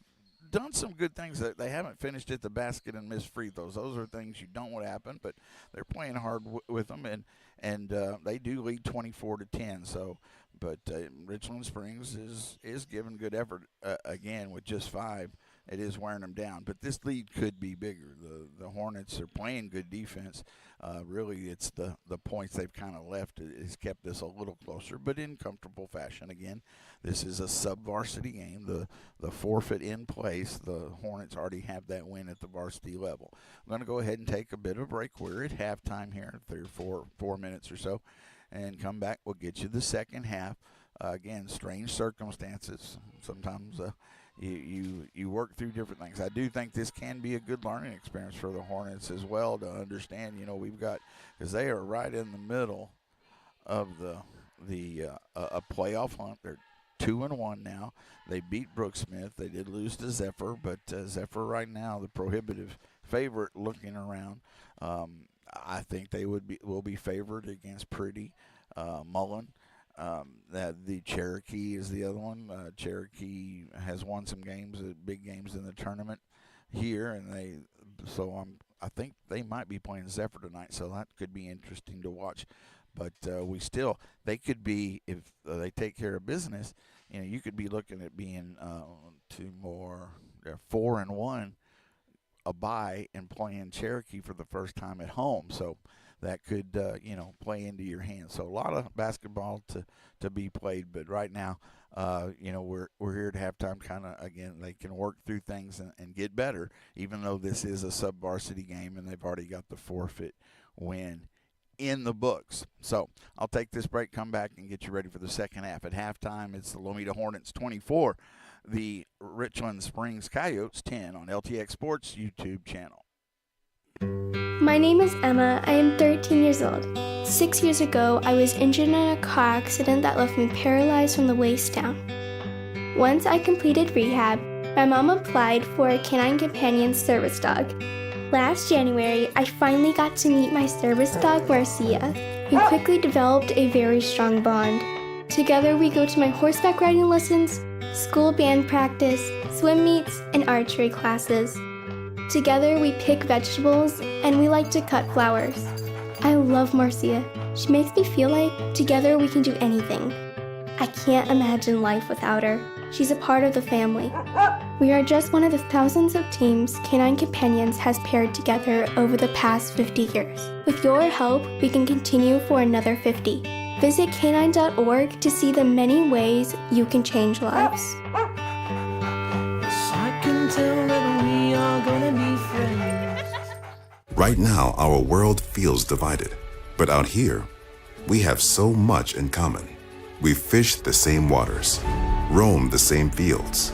done some good things. They haven't finished at the basket and missed free throws. Those are things you don't want to happen, but they're playing hard with them, and they do lead 24-10. So, but Richland Springs is giving good effort again with just 5. It is wearing them down, but this lead could be bigger. The Hornets are playing good defense. Really, it's the points they've kind of left has kept this a little closer, but in comfortable fashion. Again, this is a sub-varsity game. The forfeit in place. The Hornets already have that win at the varsity level. I'm going to go ahead and take a bit of a break. We're at halftime here, 3 or 4 minutes or so, and come back. We'll get you the second half. Again, strange circumstances. Sometimes you work through different things. I do think this can be a good learning experience for the Hornets as well to understand. We've got, because they are right in the middle of a playoff hunt. They're 2-1 now. They beat Brooks Smith. They did lose to Zephyr, but Zephyr right now the prohibitive favorite looking around. I think they will be favored against Pretty Mullen. The Cherokee is the other one. Cherokee has won some games, big games in the tournament here, and I think they might be playing Zephyr tonight, so that could be interesting to watch. But they could be, if they take care of business, you could be looking at being 4-1, a bye, and playing Cherokee for the first time at home. So that could, play into your hands. So a lot of basketball to be played. But right now, we're here at halftime. Kind of, again, they can work through things and get better, even though this is a sub-varsity game and they've already got the forfeit win in the books. So I'll take this break, come back, and get you ready for the second half. At halftime, it's the Lomita Hornets 24, the Richland Springs Coyotes 10 on LTX Sports YouTube channel. My name is Emma. I am 13 years old. 6 years ago, I was injured in a car accident that left me paralyzed from the waist down. Once I completed rehab, my mom applied for a Canine Companion service dog. Last January, I finally got to meet my service dog, Marcia. We quickly developed a very strong bond. Together, we go to my horseback riding lessons, school band practice, swim meets, and archery classes. Together, we pick vegetables, and we like to cut flowers. I love Marcia. She makes me feel like together we can do anything. I can't imagine life without her. She's a part of the family. We are just one of the thousands of teams Canine Companions has paired together over the past 50 years. With your help, we can continue for another 50. Visit canine.org to see the many ways you can change lives. Right now, our world feels divided. But out here, we have so much in common. We fish the same waters, roam the same fields,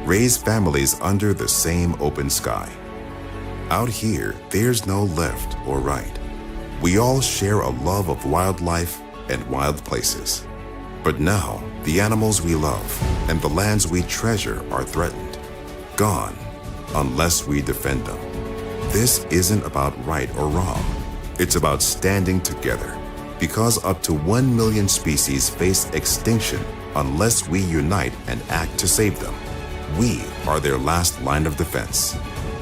raise families under the same open sky. Out here, there's no left or right. We all share a love of wildlife and wild places. But now, the animals we love and the lands we treasure are threatened, gone, unless we defend them. This isn't about right or wrong. It's about standing together, because up to 1 million species face extinction unless we unite and act to save them. We are their last line of defense.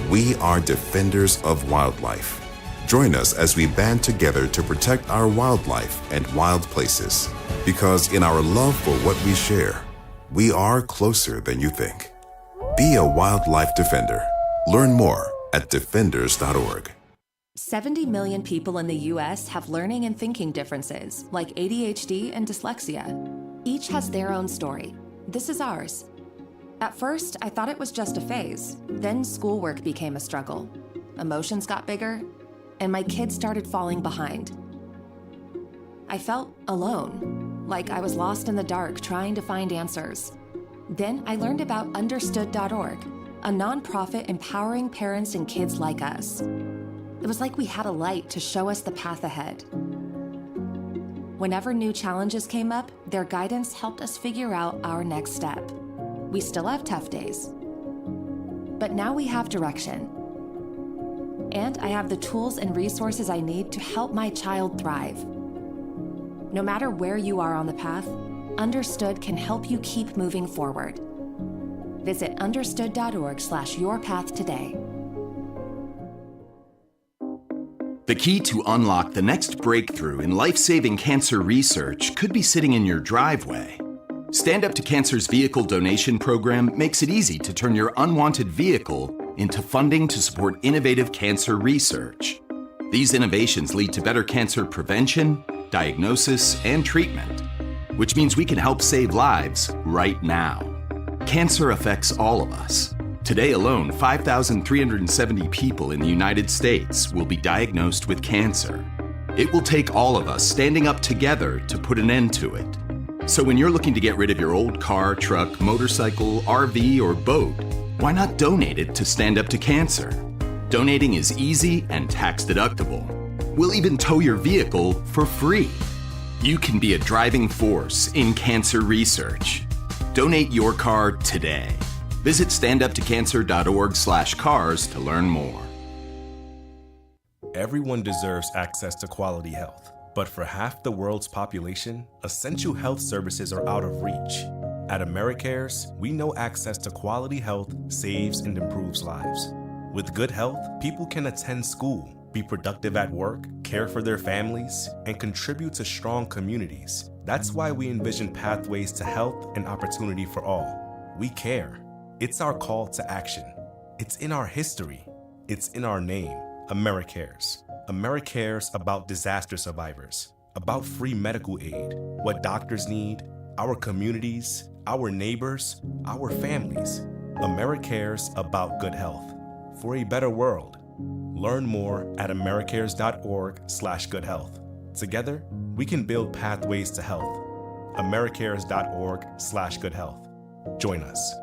We are defenders of wildlife. Join us as we band together to protect our wildlife and wild places. Because in our love for what we share, we are closer than you think. Be a wildlife defender. Learn more at defenders.org. 70 million people in the U.S. have learning and thinking differences, like ADHD and dyslexia. Each has their own story. This is ours. At first, I thought it was just a phase. Then schoolwork became a struggle. Emotions got bigger, and my kids started falling behind. I felt alone, like I was lost in the dark trying to find answers. Then I learned about Understood.org, a nonprofit empowering parents and kids like us. It was like we had a light to show us the path ahead. Whenever new challenges came up, their guidance helped us figure out our next step. We still have tough days, but now we have direction. And I have the tools and resources I need to help my child thrive. No matter where you are on the path, Understood can help you keep moving forward. Visit understood.org/yourpath today. The key to unlock the next breakthrough in life-saving cancer research could be sitting in your driveway. Stand Up to Cancer's vehicle donation program makes it easy to turn your unwanted vehicle into funding to support innovative cancer research. These innovations lead to better cancer prevention, diagnosis, and treatment, which means we can help save lives right now. Cancer affects all of us. Today alone, 5,370 people in the United States will be diagnosed with cancer. It will take all of us standing up together to put an end to it. So when you're looking to get rid of your old car, truck, motorcycle, RV, or boat, why not donate it to Stand Up to Cancer? Donating is easy and tax deductible. We'll even tow your vehicle for free. You can be a driving force in cancer research. Donate your car today. Visit standuptocancer.org/cars to learn more. Everyone deserves access to quality health, but for half the world's population, essential health services are out of reach. At AmeriCares, we know access to quality health saves and improves lives. With good health, people can attend school, be productive at work, care for their families, and contribute to strong communities. That's why we envision pathways to health and opportunity for all. We care. It's our call to action. It's in our history. It's in our name, AmeriCares. AmeriCares about disaster survivors, about free medical aid, what doctors need, our communities, our neighbors, our families. AmeriCares about good health. For a better world. Learn more at americares.org/goodhealth. Together, we can build pathways to health. americares.org/goodhealth. Join us.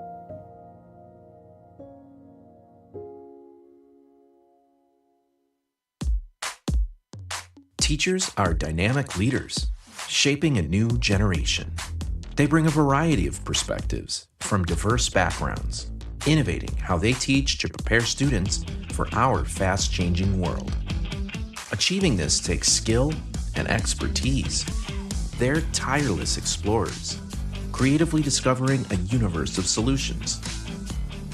Teachers are dynamic leaders, shaping a new generation. They bring a variety of perspectives from diverse backgrounds, innovating how they teach to prepare students for our fast-changing world. Achieving this takes skill and expertise. They're tireless explorers, creatively discovering a universe of solutions,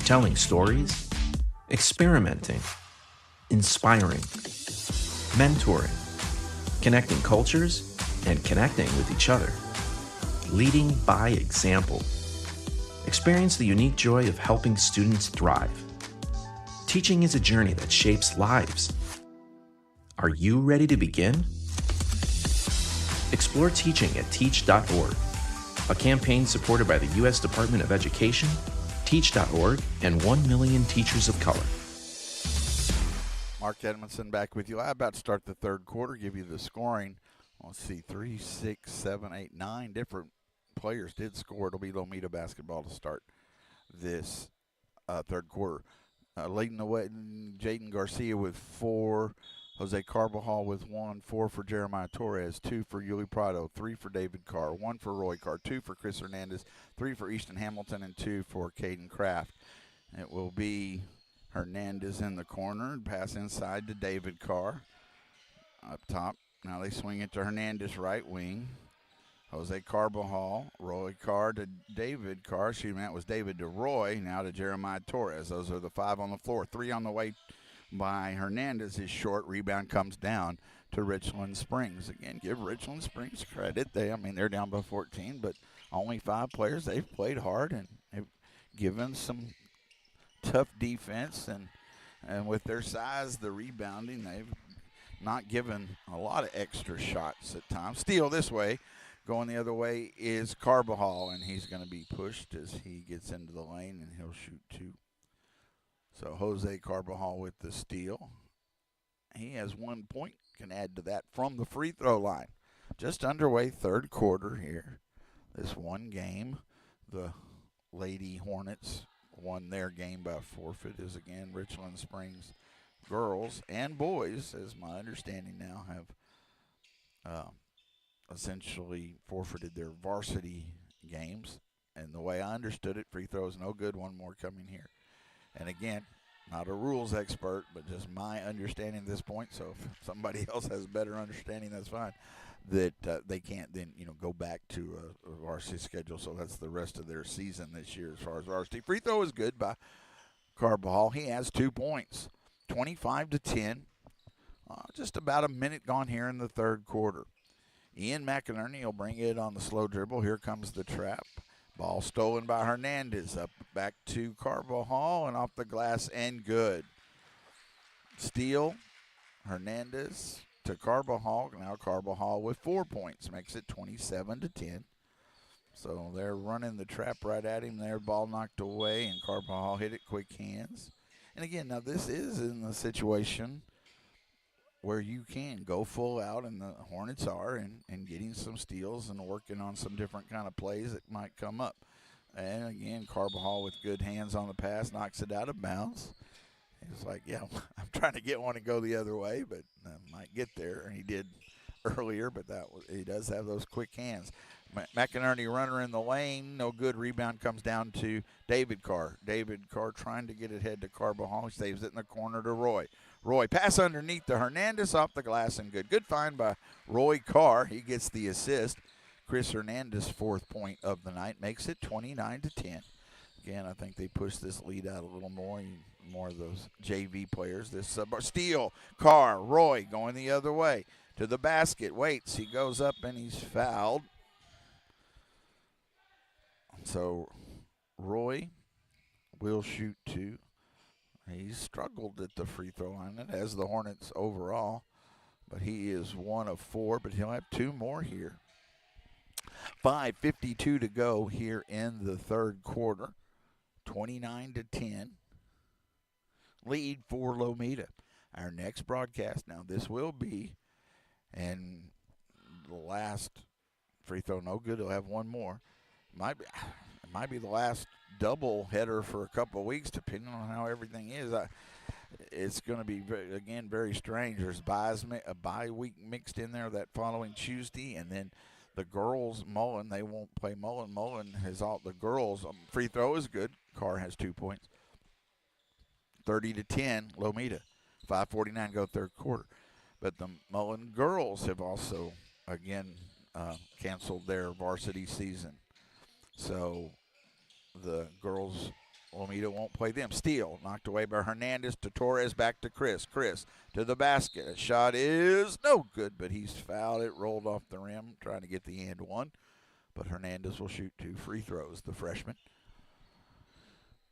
telling stories, experimenting, inspiring, mentoring, connecting cultures, and connecting with each other, leading by example. Experience the unique joy of helping students thrive. Teaching is a journey that shapes lives. Are you ready to begin? Explore teaching at teach.org, a campaign supported by the U.S. Department of Education, teach.org, and 1 million teachers of color. Mark Edmondson back with you. I'm about to start the third quarter, give you the scoring. Let's see, 3, 6, 7, 8, 9 different players did score. It'll be Lomita basketball to start this third quarter. Leading the way, Jaden Garcia with 4, Jose Carbajal with 1, 4 for Jeremiah Torres, 2 for Yuli Prado, 3 for David Carr, 1 for Roy Carr, 2 for Chris Hernandez, 3 for Easton Hamilton, and 2 for Caden Kraft. It will be Hernandez in the corner, pass inside to David Carr. Up top, now they swing it to Hernandez right wing. Jose Carbajal, Roy Carr to David Carr. Excuse me, that was David to Roy. Now to Jeremiah Torres. Those are the 5 on the floor. 3 on the way by Hernandez is short. Rebound comes down to Richland Springs. Again, give Richland Springs credit. They're down by 14, but only 5 players. They've played hard and have given some tough defense, and with their size, the rebounding, they've not given a lot of extra shots at times. Steal this way. Going the other way is Carbajal, and he's going to be pushed as he gets into the lane, and he'll shoot 2. So Jose Carbajal with the steal. He has 1 point, can add to that from the free throw line. Just underway, third quarter here. This one game, the Lady Hornets won their game by forfeit, is again Richland Springs girls and boys, as my understanding now, have essentially forfeited their varsity games. And the way I understood it, free throws no good. One more coming here. And again, not a rules expert, but just my understanding at this point. So if somebody else has a better understanding, that's fine. That they can't then go back to a varsity schedule. So that's the rest of their season this year as far as varsity. Free throw is good by Carbajal. He has 2 points, 25-10. Just about a minute gone here in the third quarter. Ian McInerney will bring it on the slow dribble. Here comes the trap. Ball stolen by Hernandez. Up back to Carbajal and off the glass and good. Steal. Hernandez to Carbajal. Now Carbajal with 4 points. Makes it 27-10. So they're running the trap right at him there. Ball knocked away, and Carbajal hit it quick hands. And again, now this is in the situation where you can go full out, and the Hornets are, and getting some steals and working on some different kind of plays that might come up. And again, Carbajal with good hands on the pass, knocks it out of bounds. He's like, yeah, I'm trying to get one and go the other way, but might get there. And he did earlier, but he does have those quick hands. McInerney runner in the lane, no good. Rebound comes down to David Carr. David Carr trying to get it head to Carbajal. He saves it in the corner to Roy. Roy pass underneath to Hernandez off the glass and good. Good find by Roy Carr. He gets the assist. Chris Hernandez, 4th point of the night, makes it 29-10. Again, I think they push this lead out a little more. More of those JV players. This steal, Carr, Roy going the other way to the basket. Waits, he goes up and he's fouled. So Roy will shoot 2. He's struggled at the free throw line, and as the Hornets overall, but he is 1 of 4, but he'll have 2 more here. 5:52 to go here in the third quarter. 29-10. Lead for Lomita. Our next broadcast, now this will be, and the last free throw no good. He'll have 1 more. It might be the last double header for a couple of weeks, depending on how everything is. It's going to be, very strange. There's a bye week mixed in there that following Tuesday, and then the girls, Mullen, they won't play Mullen. Mullen has all the girls. Free throw is good. Carr has 2 points. 30-10, Lomita. 5:49 go third quarter. But the Mullen girls have also, again, canceled their varsity season. So the girls, Lomita won't play them. Steal, knocked away by Hernandez to Torres, back to Chris. Chris to the basket. A shot is no good, but he's fouled. It rolled off the rim, trying to get the and one. But Hernandez will shoot 2 free throws, the freshman.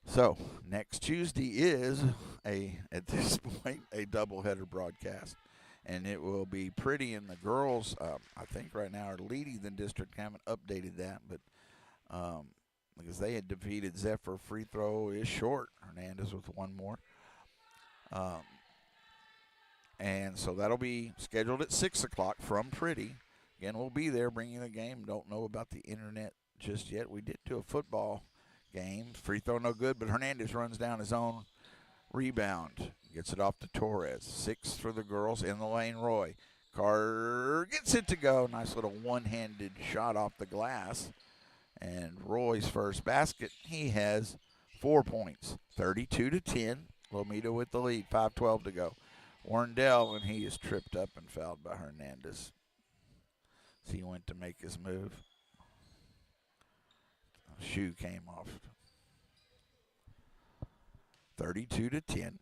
So next Tuesday is, at this point, a doubleheader broadcast. And it will be pretty. And the girls, I think right now, are leading the district. Haven't updated that, but because they had defeated Zephyr. Free throw is short. Hernandez with 1 more. And so that'll be scheduled at 6 o'clock from Pretty. Again, we'll be there bringing the game. Don't know about the internet just yet. We did do a football game. Free throw no good, but Hernandez runs down his own rebound. Gets it off to Torres. 6 for the girls in the lane. Roy. Carr gets it to go. Nice little one-handed shot off the glass. And Roy's first basket, he has 4 points. 32-10. Lomita with the lead. 5:12 to go. Warrendale, and he is tripped up and fouled by Hernandez. So he went to make his move. shoe came off. 32-10.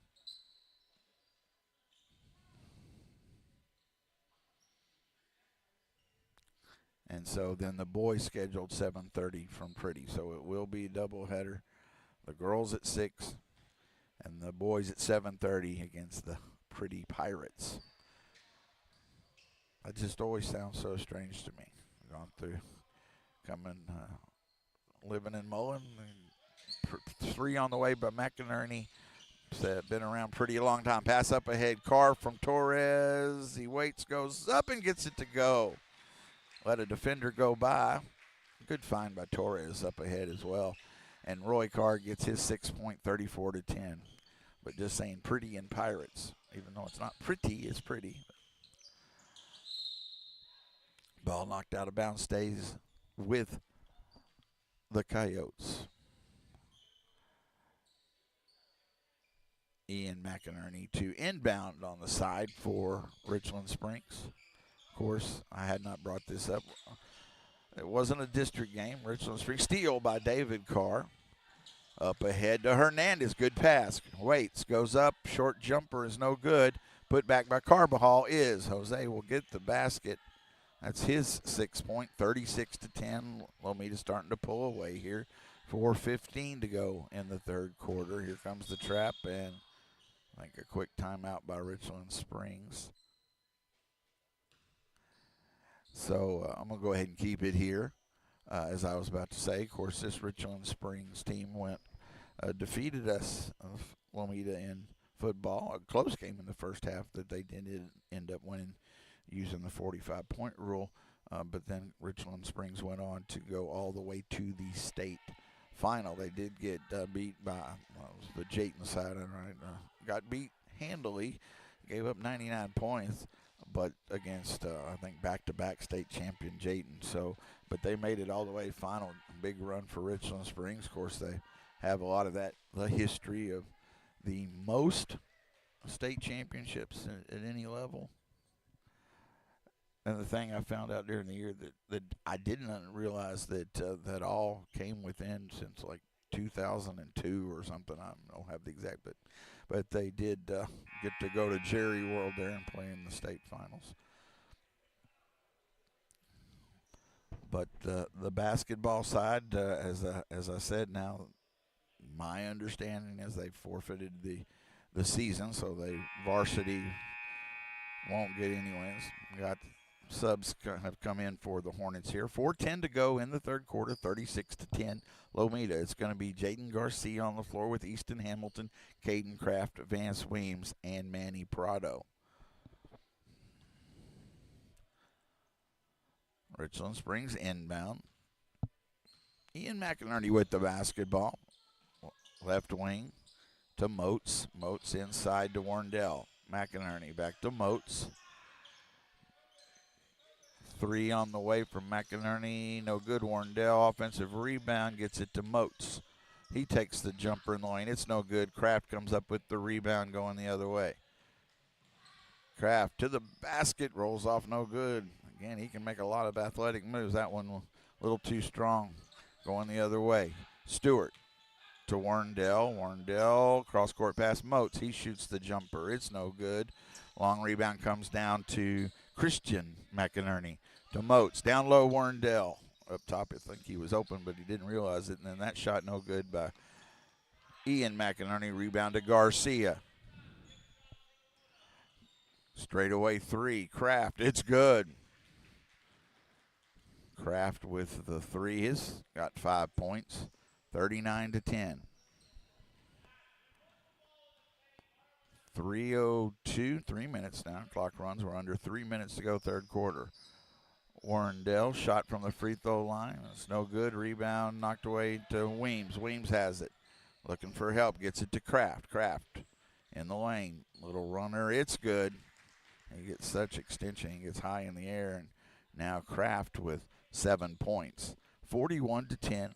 And so then the boys scheduled 7:30 from Pretty. So it will be a doubleheader. The girls at 6 and the boys at 7:30 against the Pretty Pirates. That just always sounds so strange to me. Gone through, living in Mullen. 3 on the way by McInerney. Been around pretty a long time. Pass up ahead. Carr from Torres. He waits, goes up, and gets it to go. Let a defender go by. Good find by Torres up ahead as well. And Roy Carr gets his 6 point, 34-10. But just saying Pretty and Pirates. Even though it's not pretty, it's pretty. Ball knocked out of bounds, stays with the Coyotes. Ian McInerney to inbound on the side for Richland Springs. Of course, I had not brought this up. It wasn't a district game. Richland Springs steal by David Carr. Up ahead to Hernandez. Good pass. Waits. Goes up. Short jumper is no good. Put back by Carbajal is. Jose will get the basket. That's his 6 point, 36-10. Lomita starting to pull away here. 4:15 to go in the third quarter. Here comes the trap, and I think a quick timeout by Richland Springs. So I'm going to go ahead and keep it here. As I was about to say, of course, this Richland Springs team defeated us, Lomita, in football. A close game in the first half that they did end up winning using the 45-point rule. But then Richland Springs went on to go all the way to the state final. They did get beat by the Jayton side, right? Got beat handily, gave up 99 points, but against, I think, back-to-back state champion Jayton. So, but they made it all the way final. Big run for Richland Springs. Of course, they have a lot of that, the history of the most state championships at any level. And the thing I found out during the year that I didn't realize that all came within since like 2002 or something. I don't have the exact, but they did get to go to Jerry World there and play in the state finals. But the basketball side, as I said, now my understanding is they forfeited the season, so they varsity won't get any wins. Got subs have come in for the Hornets here. 4:10 to go in the third quarter, 36-10. Lomita. It's going to be Jaden Garcia on the floor with Easton Hamilton, Caden Kraft, Vance Weems, and Manny Prado. Richland Springs inbound. Ian McInerney with the basketball. Left wing to Moats. Moats inside to Warndell. McInerney back to Moats. 3 on the way from McInerney. No good. Warndell offensive rebound, gets it to Moats. He takes the jumper in the lane. It's no good. Kraft comes up with the rebound going the other way. Kraft to the basket, rolls off, no good. Again, he can make a lot of athletic moves. That one a little too strong going the other way. Stewart to Warndell. Warndell, cross-court pass, Moats. He shoots the jumper. It's no good. Long rebound comes down to Christian McInerney. To Moats. Down low, Warndell. Up top, I think he was open, but he didn't realize it. And then that shot no good by Ian McInerney. Rebound to Garcia. Straightaway 3. Kraft. It's good. Kraft with the 3. He's got 5 points. 39-10. 3:02, 3 minutes now. Clock runs. We're under 3 minutes to go, third quarter. Warndell shot from the free throw line. It's no good. Rebound knocked away to Weems. Weems has it. Looking for help. Gets it to Kraft. Kraft in the lane. Little runner. It's good. He gets such extension. He gets high in the air. And now Kraft with 7 points. 41-10.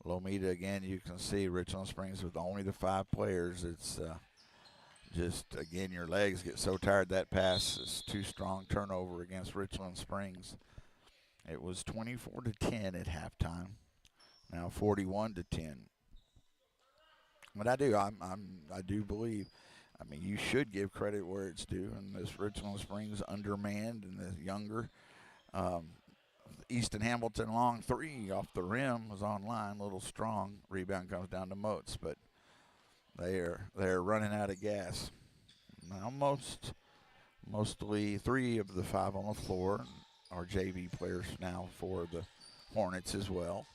Lomita, again, you can see Richland Springs with only the 5 players. It's just, again, your legs get so tired. That pass is too strong. Turnover against Richland Springs. It was 24-10 at halftime. Now 41-10. But I do believe. I mean, you should give credit where it's due. And this Richland Springs undermanned, and the younger Easton Hamilton long three off the rim was online, a little strong. Rebound comes down to Moats, but they're running out of gas. Now mostly 3 of the 5 on the floor are JV players now for the Hornets as well.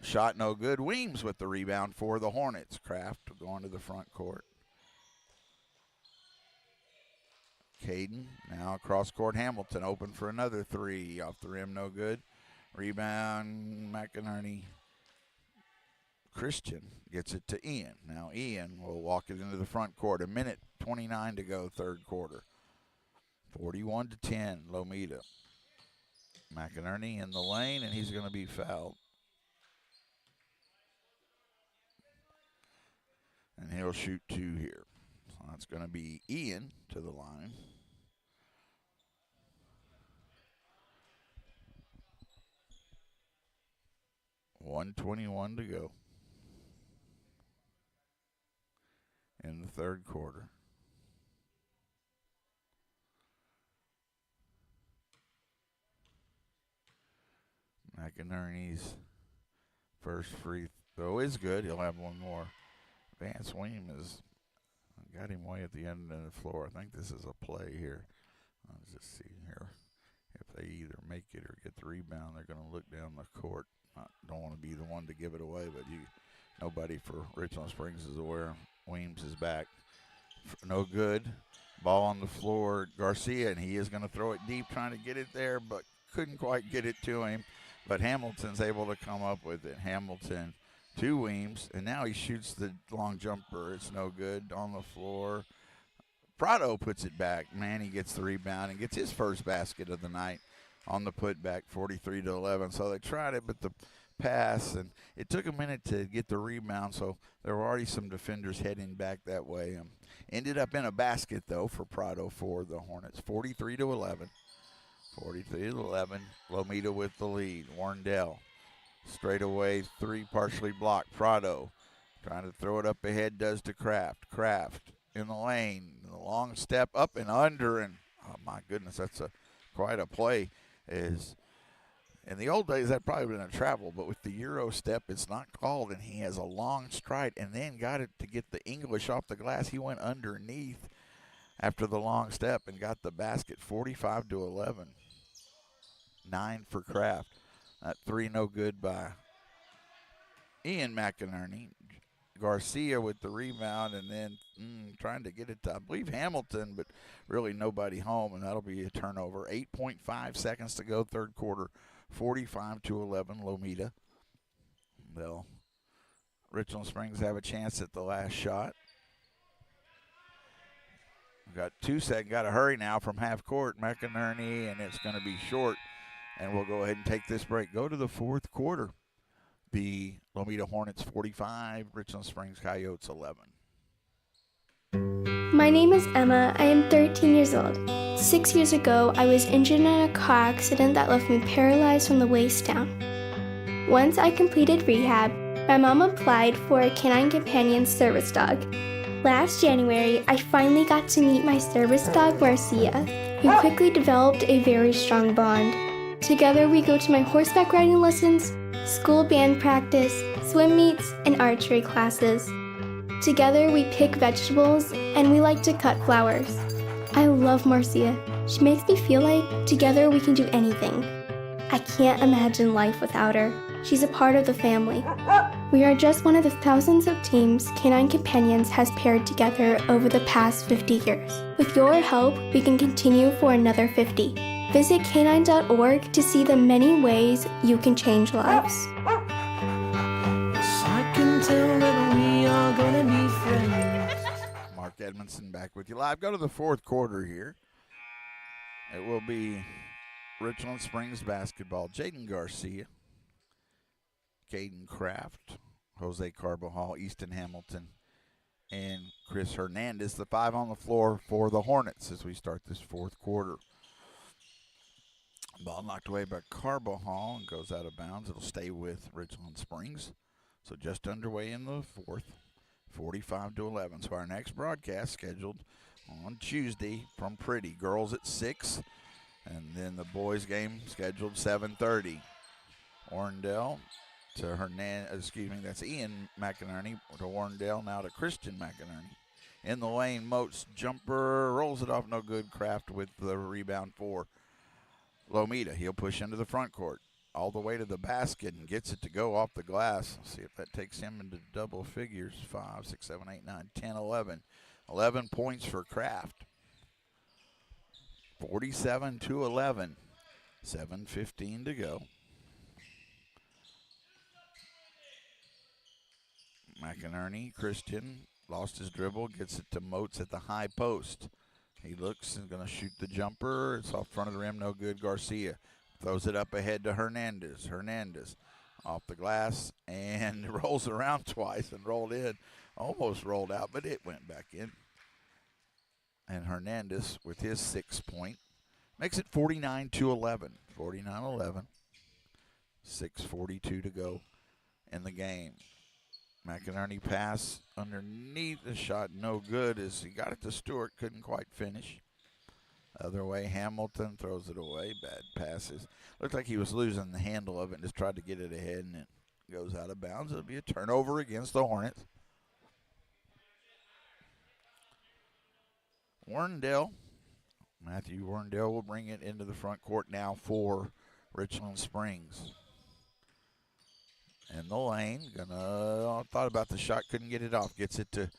Shot no good. Weems with the rebound for the Hornets. Kraft going to the front court. Caden now across court. Hamilton open for another 3. Off the rim, no good. Rebound, McInerney. Christian gets it to Ian. Now Ian will walk it into the front court. 1:29 to go, third quarter. 41-10, Lomita. McInerney in the lane, and he's going to be fouled. And he'll shoot 2 here. So that's going to be Ian to the line. $1:21 to go in the third quarter. McInerney's first free throw is good. He'll have one more. Vance Weem has got him way at the end of the floor. I think this is a play here. Let's just see here. If they either make it or get the rebound, they're going to look down the court. I don't want to be the one to give it away, but nobody for Richland Springs is aware. Weems is back. No good. Ball on the floor. Garcia, and he is going to throw it deep, trying to get it there, but couldn't quite get it to him. But Hamilton's able to come up with it. Hamilton to Weems, and now he shoots the long jumper. It's no good on the floor. Prado puts it back. Manny gets the rebound and gets his first basket of the night on the putback, 43-11. So they tried it, but the pass, and it took a minute to get the rebound, so there were already some defenders heading back that way. Ended up in a basket, though, for Prado for the Hornets, 43-11. 43-11, Lomita with the lead. Warndell, straightaway 3, partially blocked. Prado trying to throw it up ahead, does to Kraft. Kraft in the lane, the long step up and under, and oh my goodness, that's quite a play. In the old days, that probably been a travel, but with the Euro step, it's not called, and he has a long stride, and then got it to get the English off the glass. He went underneath after the long step and got the basket, 45-11. 9 for Kraft. That 3 no good by Ian McInerney. Garcia with the rebound, and then trying to get it to, I believe, Hamilton, but really nobody home, and that'll be a turnover. 8.5 seconds to go, third quarter, 45-11, Lomita. Richland Springs have a chance at the last shot. We've got 2 seconds, got to hurry now from half court. McInerney, and it's going to be short, and we'll go ahead and take this break. Go to the fourth quarter. The Lomita Hornets 45, Richland Springs Coyotes 11. My name is Emma. I am 13 years old. 6 years ago, I was injured in a car accident that left me paralyzed from the waist down. Once I completed rehab, my mom applied for a canine companion service dog. Last January, I finally got to meet my service dog, Marcia. We quickly developed a very strong bond. Together, we go to my horseback riding lessons, school band practice, swim meets, and archery classes. Together, we pick vegetables, and we like to cut flowers. I love Marcia. She makes me feel like together we can do anything. I can't imagine life without her. She's a part of the family. We are just one of the thousands of teams Canine Companions has paired together over the past 50 years. With your help, we can continue for another 50. Visit canine.org to see the many ways you can change lives. I can tell that we are gonna be friends. Mark Edmondson back with you live. Go to the fourth quarter here. It will be Richland Springs basketball. Jaden Garcia, Caden Kraft, Jose Carbajal, Easton Hamilton, and Chris Hernandez, the 5 on the floor for the Hornets as we start this fourth quarter. Ball knocked away by Carbajal and goes out of bounds. It'll stay with Richland Springs. So just underway in the fourth, 45-11. So our next broadcast scheduled on Tuesday from Pretty. Girls at 6, and then the boys game scheduled 7:30. Orndale to that's Ian McInerney to Orndale, now to Christian McInerney. In the lane, Moats jumper, rolls it off, no good. Kraft with the rebound for Lomita. He'll push into the front court, all the way to the basket and gets it to go off the glass. See if that takes him into double figures. 5, 6, 7, 8, 9, 10, 11. 11 points for Kraft. 47-11. 7:15 to go. McInerney, Christian, lost his dribble, gets it to Moats at the high post. He looks and going to shoot the jumper. It's off front of the rim, no good. Garcia throws it up ahead to Hernandez. Hernandez off the glass and rolls around twice and rolled in. Almost rolled out, but it went back in. And Hernandez with his 6-point makes it 49-11. 49-11. 6:42 to go in the game. McInerney pass underneath the shot, no good as he got it to Stewart, couldn't quite finish. Other way, Hamilton throws it away. Bad passes. Looked like he was losing the handle of it and just tried to get it ahead, and it goes out of bounds. It'll be a turnover against the Hornets. Warrendale, Matthew Warrendale will bring it into the front court now for Richland Springs. In the lane, thought about the shot, couldn't get it off. Gets it to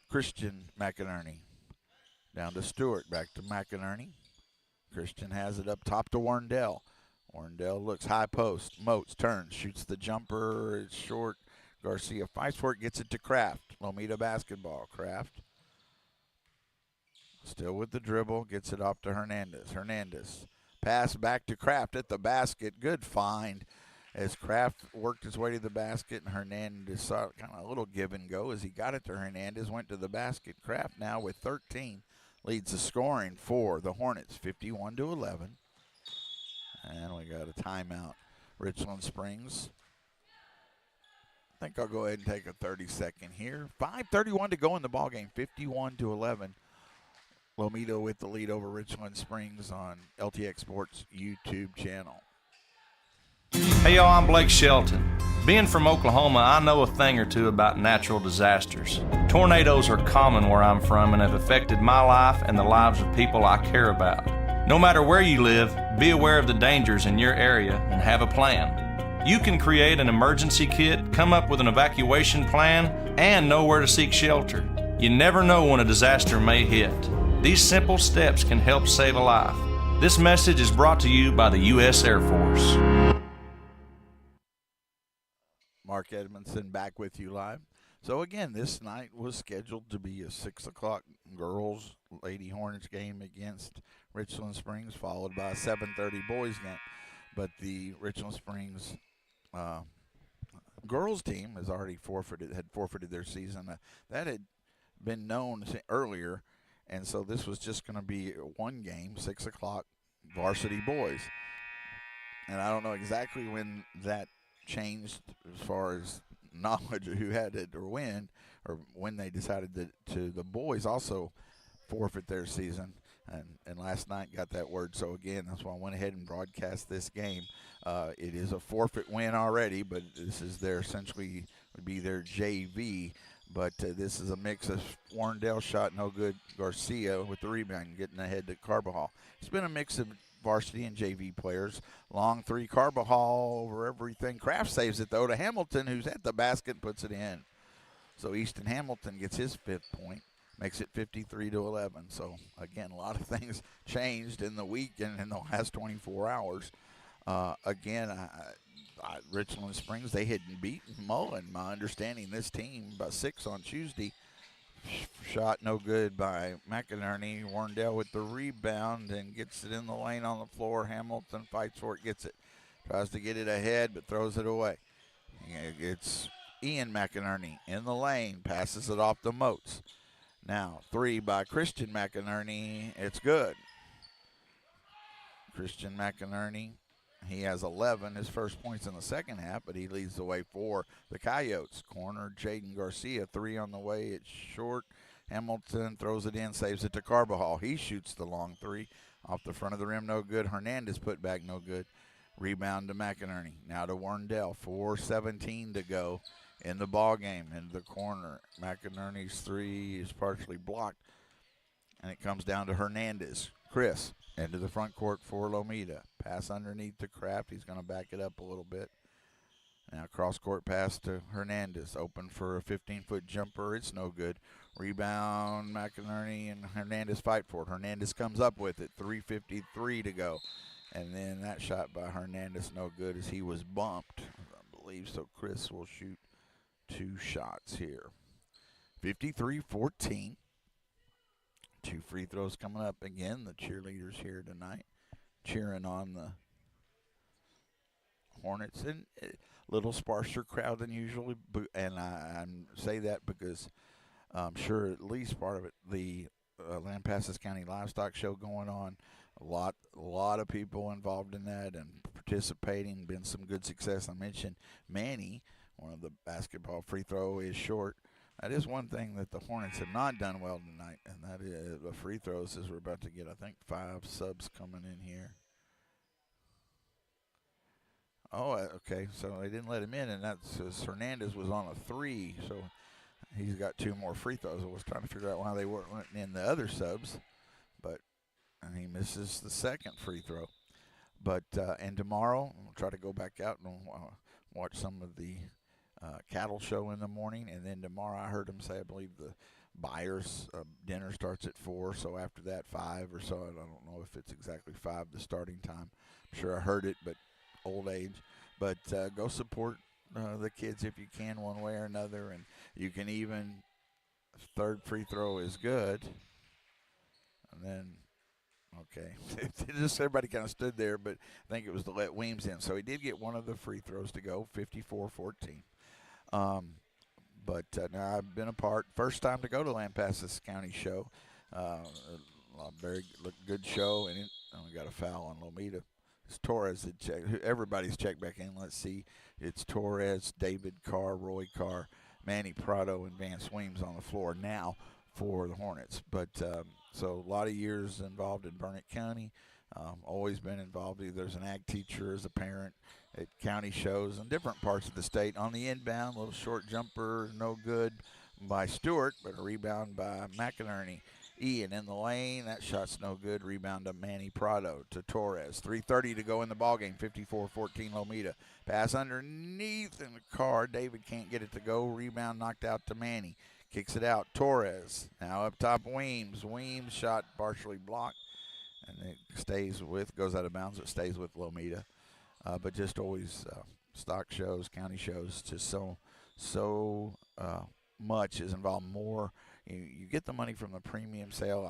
Christian McInerney. Down to Stewart, back to McInerney. Christian has it up top to Warrendale. Warrendale looks high post. Moats turns, shoots the jumper. It's short. Garcia fights for it, gets it to Kraft. Lomita basketball. Kraft still with the dribble, gets it off to Hernandez. Hernandez pass back to Kraft at the basket. Good find as Kraft worked his way to the basket, and Hernandez saw kind of a little give and go as he got it to Hernandez, went to the basket. Kraft now with 13 leads the scoring for the Hornets, 51-11. And we got a timeout. Richland Springs. I think I'll go ahead and take a 30-second here. 5:31 to go in the ballgame, 51-11. Lomita with the lead over Richland Springs on LTX Sports YouTube channel. Hey y'all, I'm Blake Shelton. Being from Oklahoma, I know a thing or two about natural disasters. Tornadoes are common where I'm from and have affected my life and the lives of people I care about. No matter where you live, be aware of the dangers in your area and have a plan. You can create an emergency kit, come up with an evacuation plan, and know where to seek shelter. You never know when a disaster may hit. These simple steps can help save a life. This message is brought to you by the U.S. Air Force. Mark Edmondson back with you live. So again, this night was scheduled to be a 6 o'clock girls Lady Hornets game against Richland Springs, followed by a 7:30 boys game. But the Richland Springs girls team has already forfeited their season. That had been known earlier, and so this was just going to be one game, 6 o'clock, varsity boys. And I don't know exactly when that changed as far as knowledge of who had it or when they decided that the boys also forfeit their season, and last night got that word. So again, that's why I went ahead and broadcast this game. It is a forfeit win already, but this is their essentially would be their JV. But this is a mix of Warrendale shot no good, Garcia with the rebound getting ahead to Carbajal. It's been a mix of varsity and JV players. Long three, Carbajal over everything. Kraft saves it, though, to Hamilton, who's at the basket, puts it in. So Easton Hamilton gets his 5th point, makes it 53-11. So, again, a lot of things changed in the week and in the last 24 hours. Richland Springs, they had beaten Mullen. My understanding, this team by 6 on Tuesday. Shot no good by McInerney. Warrendale with the rebound and gets it in the lane on the floor. Hamilton fights for it, gets it. Tries to get it ahead, but throws it away. It's Ian McInerney in the lane. Passes it off to Moats. Now, 3 by Christian McInerney. It's good. Christian McInerney, he has 11, his first points in the second half, but he leads the way for the Coyotes. Corner, Jaden Garcia, 3 on the way. It's short. Hamilton throws it in, saves it to Carbajal. He shoots the long 3 off the front of the rim, no good. Hernandez put back, no good. Rebound to McInerney. Now to Warndell. 4:17 to go in the ball game. In the corner, McInerney's 3 is partially blocked, and it comes down to Hernandez. Chris into the front court for Lomita. Pass underneath to Kraft. He's going to back it up a little bit. Now cross-court pass to Hernandez. Open for a 15-foot jumper. It's no good. Rebound, McInerney and Hernandez fight for it. Hernandez comes up with it. 3:53 to go. And then that shot by Hernandez no good as he was bumped, I believe. So Chris will shoot 2 shots here. 53-14. 2 free throws coming up again. The cheerleaders here tonight cheering on the Hornets. And a little sparser crowd than usually. And I say that because I'm sure at least part of it, the Lampasas County Livestock Show going on. A lot of people involved in that and participating. Been some good success. I mentioned Manny, one of the basketball free throw is short. That is one thing that the Hornets have not done well tonight, and that is the free throws. As we're about to get, I think, 5 subs coming in here. Oh, okay. So they didn't let him in, and that's Hernandez was on a 3, so he's got 2 more free throws. I was trying to figure out why they weren't letting in the other subs, and he misses the second free throw. But and tomorrow we'll try to go back out and watch some of the cattle show in the morning, and then tomorrow I heard him say I believe the buyers dinner starts at 4, so after that 5 or so. I don't know if it's exactly 5 the starting time. I'm sure I heard it, but old age. But go support the kids if you can, one way or another, and you can even third free throw is good, and then. Okay, just everybody kind of stood there, but I think it was to let Weems in. So he did get one of the free throws to go, 54-14. But now I've been a part, first time to go to Lampasas County show. A very good show, and we got a foul on Lomita. It's Torres that checked. Everybody's checked back in. Let's see. It's Torres, David Carr, Roy Carr, Manny Prado, and Vance Weems on the floor now for the Hornets. But so a lot of years involved in Burnett County. Always been involved either as an ag teacher, as a parent at county shows in different parts of the state. On the inbound, a little short jumper, no good by Stewart, but a rebound by McInerney. Ian in the lane, that shot's no good. Rebound to Manny Prado to Torres. 3:30 to go in the ballgame, 54-14 Lomita. Pass underneath in the car. David can't get it to go. Rebound knocked out to Manny. Kicks it out. Torres. Now up top, Weems. Weems shot partially blocked. And it goes out of bounds. It stays with Lomita. But just always stock shows, county shows, just so much is involved. More, you get the money from the premium sale,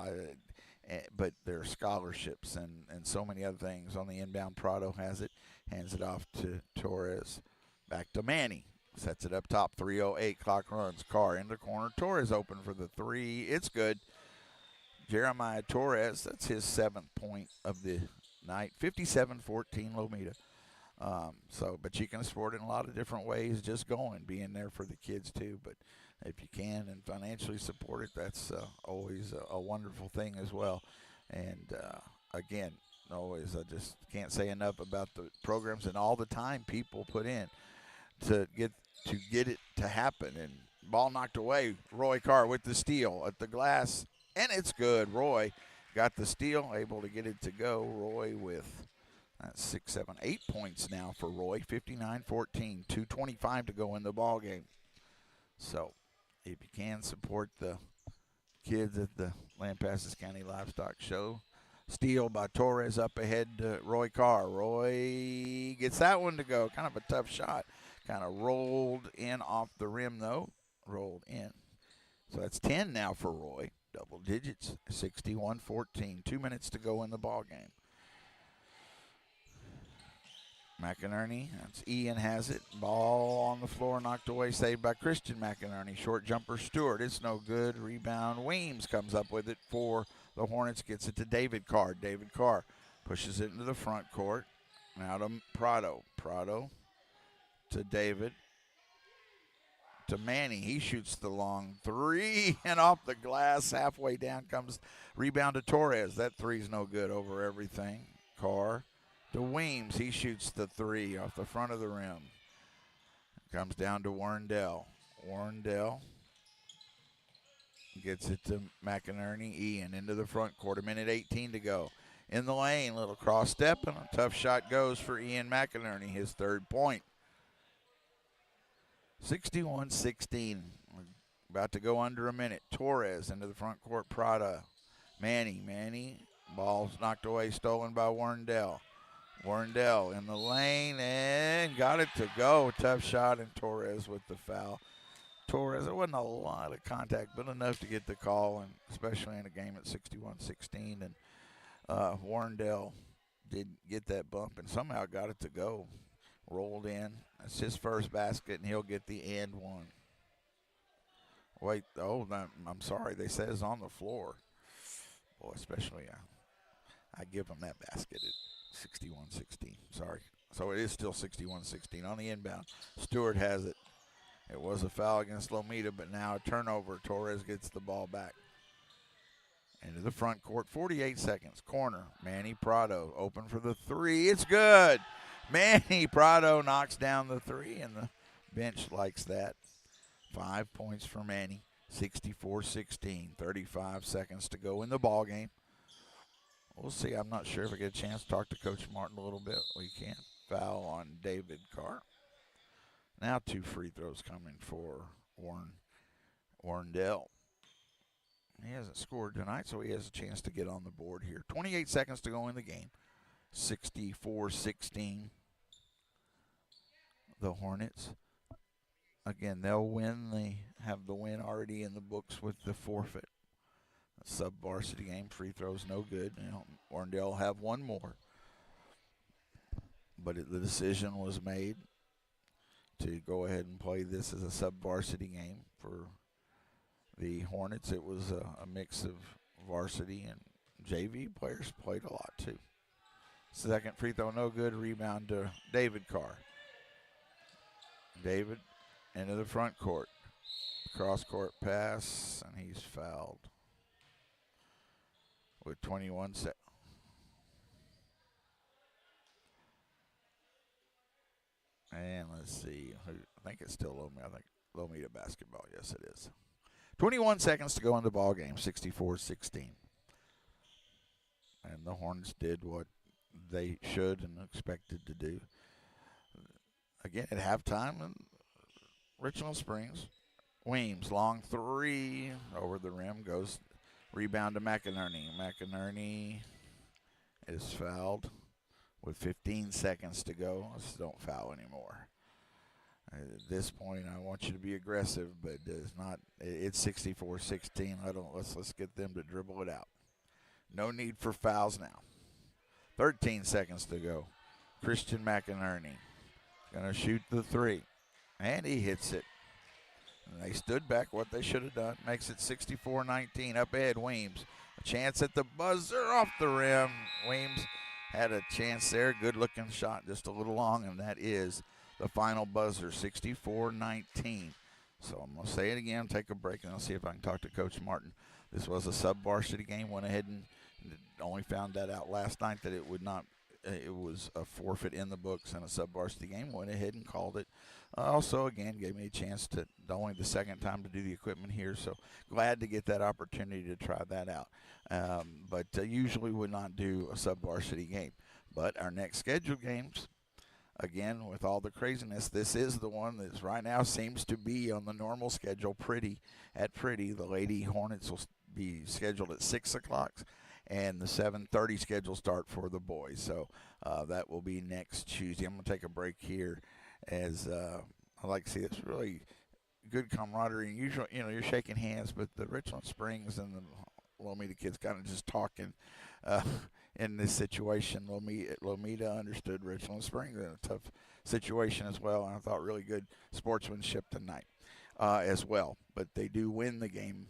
but there are scholarships and so many other things. On the inbound, Prado has it, hands it off to Torres. Back to Manny. Sets it up top, 3:08, clock runs. Carr in the corner. Torres open for the 3. It's good. Jeremiah Torres, that's his 7th point of the night. 57-14 Lomita. But you can support it in a lot of different ways, just being there for the kids too. But if you can and financially support it, that's always a wonderful thing as well. And again, always, I just can't say enough about the programs and all the time people put in to get it to happen. And ball knocked away. Roy Carr with the steal at the glass, and it's good. Roy got the steal, able to get it to go. Roy with 6, 7, 8 points now for Roy. 59-14, 2:25 to go in the ball game. So if you can support the kids at the Lampasas County Livestock Show. Steal by Torres up ahead to Roy Carr. Roy gets that one to go. Kind of a tough shot. Kind of rolled in off the rim, though. Rolled in. So that's 10 now for Roy. Double digits, 61-14. 2 minutes to go in the ball game. McInerney, that's Ian has it. Ball on the floor, knocked away, saved by Christian McInerney. Short jumper, Stewart. It's no good. Rebound, Weems comes up with it for the Hornets. Gets it to David Carr. David Carr Pushes it into the front court. Now to Prado. Prado to David. To Manny. He shoots the long three and off the glass. Halfway down comes rebound to Torres. That three's no good over everything. Carr to Weems. He shoots the three off the front of the rim. Comes down to Warrendale. Warrendale gets it to McInerney. Ian into the front court. 1:18 to go. In the lane, little cross step, and a tough shot goes for Ian McInerney, his third point. 61-16. About to go under a minute. Torres into the front court. Prada. Manny. Ball's knocked away, stolen by Warrendale. Warrendale in the lane and got it to go. Tough shot, and Torres with the foul. Torres, there wasn't a lot of contact, but enough to get the call, and especially in a game at 61-16. And Warrendale did get that bump and somehow got it to go. Rolled in. That's his first basket, and he'll get the and one. Wait, I'm sorry. They said it's on the floor. Boy, especially I give him that basket at 61-16. Sorry. So it is still 61-16 on the inbound. Stewart has it. It was a foul against Lomita, but now a turnover. Torres gets the ball back. Into the front court, 48 seconds. Corner, Manny Prado open for the three. It's good. Manny Prado knocks down the three, and the bench likes that. 5 points for Manny, 64-16. 35 seconds to go in the ball game. We'll see. I'm not sure if I get a chance to talk to Coach Martin a little bit. We can. Foul on David Carr. Now 2 free throws coming for Warrendale. He hasn't scored tonight, so he has a chance to get on the board here. 28 seconds to go in the game. 64-16. The Hornets. Again, they'll win. They have the win already in the books with the forfeit. A sub-varsity game. Free throws no good. Warrendale will have one more. But the decision was made to go ahead and play this as a sub-varsity game for the Hornets. It was a mix of varsity and JV players played a lot too. Second free throw, no good. Rebound to David Carr. David into the front court. Cross-court pass, and he's fouled with 21 seconds. And let's see. I think it's still Lomita. I think Lomita basketball. Yes, it is. 21 seconds to go in the ball game, 64-16. And the Hornets did what they should and expected to do. Again, at halftime, in Richland Springs, Weems, long three over the rim, goes rebound to McInerney. McInerney is fouled with 15 seconds to go. Let's don't foul anymore. At this point, I want you to be aggressive, but it's not. It's 64-16. Let's get them to dribble it out. No need for fouls now. 13 seconds to go. Christian McInerney gonna shoot the three, and he hits it. And they stood back. What they should have done makes it 64-19. Up ahead, Weems. A chance at the buzzer off the rim. Weems had a chance there. Good-looking shot, just a little long, and that is the final buzzer, 64-19. So I'm going to say it again, take a break, and I'll see if I can talk to Coach Martin. This was a sub-varsity game. Went ahead and only found that out last night that it would not. It was a forfeit in the books and a sub-varsity game. Went ahead and called it. Also, again, gave me a chance to, only the second time to do the equipment here, so glad to get that opportunity to try that out. But usually would not do a sub-varsity game. But our next scheduled games, again, with all the craziness, this is the one that right now seems to be on the normal schedule. Pretty. The Lady Hornets will be scheduled at 6 o'clock, and the 7:30 schedule start for the boys. So that will be next Tuesday. I'm going to take a break here as I like to see it's really good camaraderie. Usually, you're shaking hands, but the Richland Springs and the Lomita kids kind of just talking in this situation. Lomita understood Richland Springs in a tough situation as well, and I thought really good sportsmanship tonight as well. But they do win the game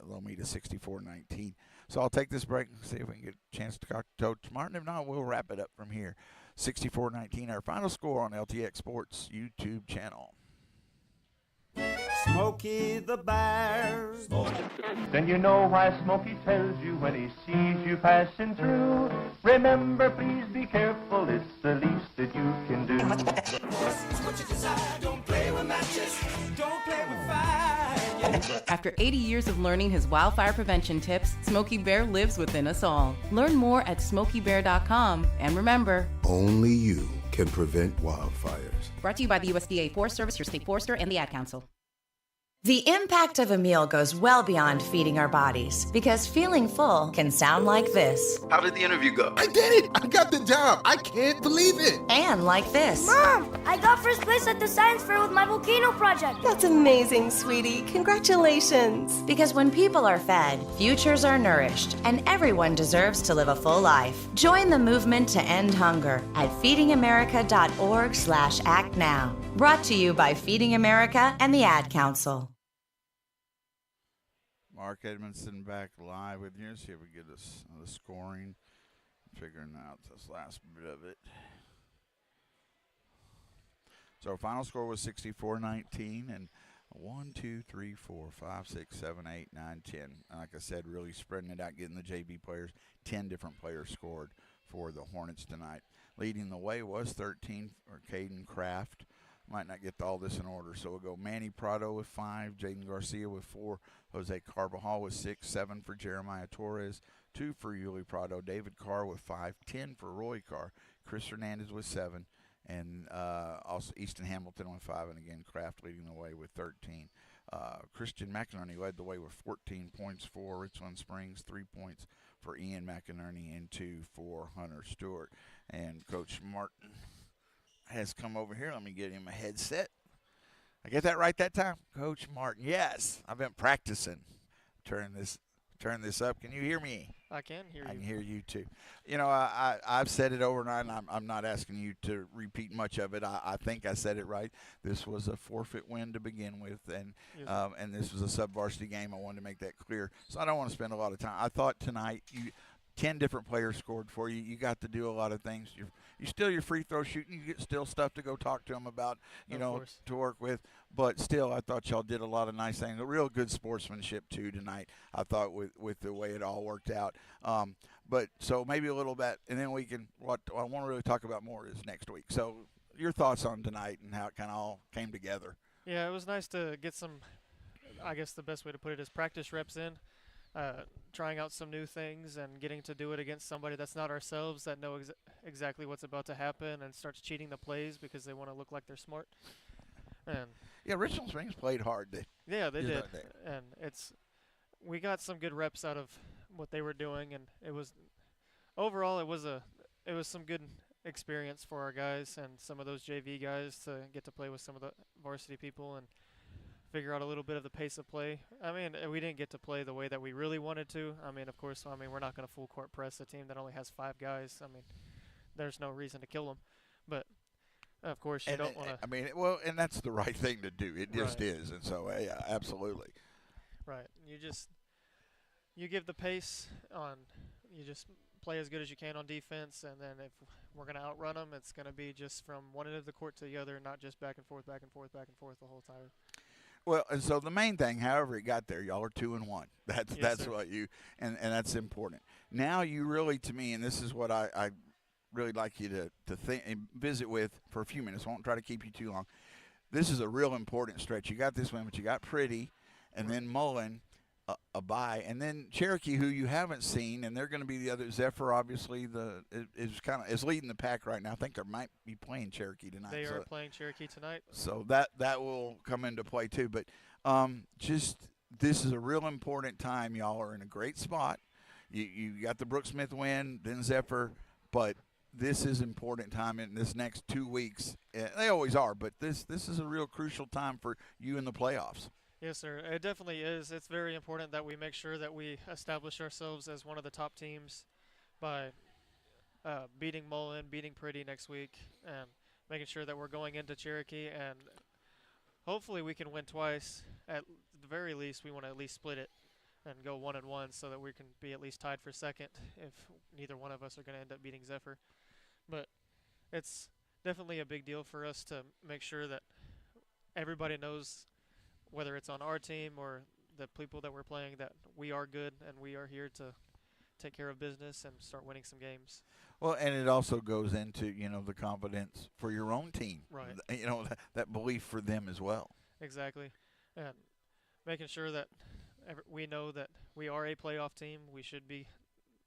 Lomita 64-19. So I'll take this break and see if we can get a chance to talk to Coach Martin. If not, we'll wrap it up from here. 64-19, our final score on LTX Sports YouTube channel. Smokey the Bear. Then you know why Smokey tells you when he sees you passing through. Remember, please be careful, it's the least that you can do. What you desire, don't play with matches, don't play with fire. After 80 years of learning his wildfire prevention tips, Smokey Bear lives within us all. Learn more at smokeybear.com, and remember, Only you can prevent wildfires. brought to you by the USDA Forest Service, your state forester, and the Ad Council. The impact of a meal goes well beyond feeding our bodies, because feeling full can sound like this. How did the interview go? I did it! I got the job! I can't believe it! And like this. Mom, I got first place at the science fair with my volcano project. That's amazing, sweetie. Congratulations. Because when people are fed, futures are nourished, and everyone deserves to live a full life. Join the movement to end hunger at feedingamerica.org/act now. Brought to you by Feeding America and the Ad Council. Mark Edmondson back live with you. See if we get the scoring. Figuring out this last bit of it. So our final score was 64-19, and 1, 2, 3, 4, 5, 6, 7, 8, 9, 10. And like I said, really spreading it out, getting the JV players. 10 different players scored for the Hornets tonight. Leading the way was 13 for Caden Kraft. Might not get all this in order, so we'll go Manny Prado with 5, Jaden Garcia with 4, Jose Carvajal with 6, 7 for Jeremiah Torres, 2 for Yuli Prado, David Carr with 5, 10 for Roy Carr, Chris Hernandez with 7, and also Easton Hamilton with 5, and again Kraft leading the way with 13. Christian McInerney led the way with 14 points for Richland Springs, 3 points for Ian McInerney, and 2 for Hunter Stewart. And Coach Martin has come over here. Let me get him a headset. I get that right that time? Coach Martin. Yes, I've been practicing. Turn this up. Can you hear me? I can hear you. I can hear you too. You know, I've said it overnight, and I'm not asking you to repeat much of it. I think I said it right. This was a forfeit win to begin with, and and this was a sub-varsity game. I wanted to make that clear. So I don't want to spend a lot of time. I thought tonight 10 different players scored for you. You got to do a lot of things. You still your free throw shooting. You get still stuff to go talk to them about, to work with. But still, I thought y'all did a lot of nice things. A real good sportsmanship too tonight. I thought with the way it all worked out. But so maybe a little bit, and then we can. What I want to really talk about more is next week. So your thoughts on tonight and how it kind of all came together. Yeah, it was nice to get some. I guess the best way to put it is practice reps in. Trying out some new things and getting to do it against somebody that's not ourselves, that know exactly what's about to happen and starts cheating the plays because they want to look like they're smart. And yeah, Richland Springs played hard. They did. And we got some good reps out of what they were doing, and it was overall it was some good experience for our guys and some of those JV guys to get to play with some of the varsity people and figure out a little bit of the pace of play. I mean, we didn't get to play the way that we really wanted to. I mean, of course, we're not going to full court press a team that only has 5 guys. I mean, there's no reason to kill them. But, of course, you don't want to. I mean, and that's the right thing to do. It just is. And so, yeah, absolutely. Right. You give the pace on, you just play as good as you can on defense, and then if we're going to outrun them, it's going to be just from one end of the court to the other, not just back and forth, back and forth, back and forth the whole time. Well, and so the main thing, however it got there, y'all are 2-1. That's sir. what and that's important. Now you really, to me, and this is what I really like you to think and visit with for a few minutes. I won't try to keep you too long. This is a real important stretch. You got this one, but you got Pretty, and then Mullen, a bye, and then Cherokee, who you haven't seen, and they're going to be the other. Zephyr, obviously, is leading the pack right now. I think they might be playing Cherokee tonight. They are playing Cherokee tonight. So that will come into play too. But this is a real important time. Y'all are in a great spot. You got the Brooksmith win, then Zephyr, but this is important time in this next 2 weeks. They always are, but this is a real crucial time for you in the playoffs. Yes, sir. It definitely is. It's very important that we make sure that we establish ourselves as one of the top teams by beating Mullen, beating Pretty next week, and making sure that we're going into Cherokee. And hopefully we can win twice. At the very least, we want to at least split it. and go 1-1 so that we can be at least tied for second if neither one of us are going to end up beating Zephyr. But it's definitely a big deal for us to make sure that everybody knows, whether it's on our team or the people that we're playing, that we are good and we are here to take care of business and start winning some games. Well, and it also goes into, the confidence for your own team. Right. That belief for them as well. Exactly. And making sure that we know that we are a playoff team. We should be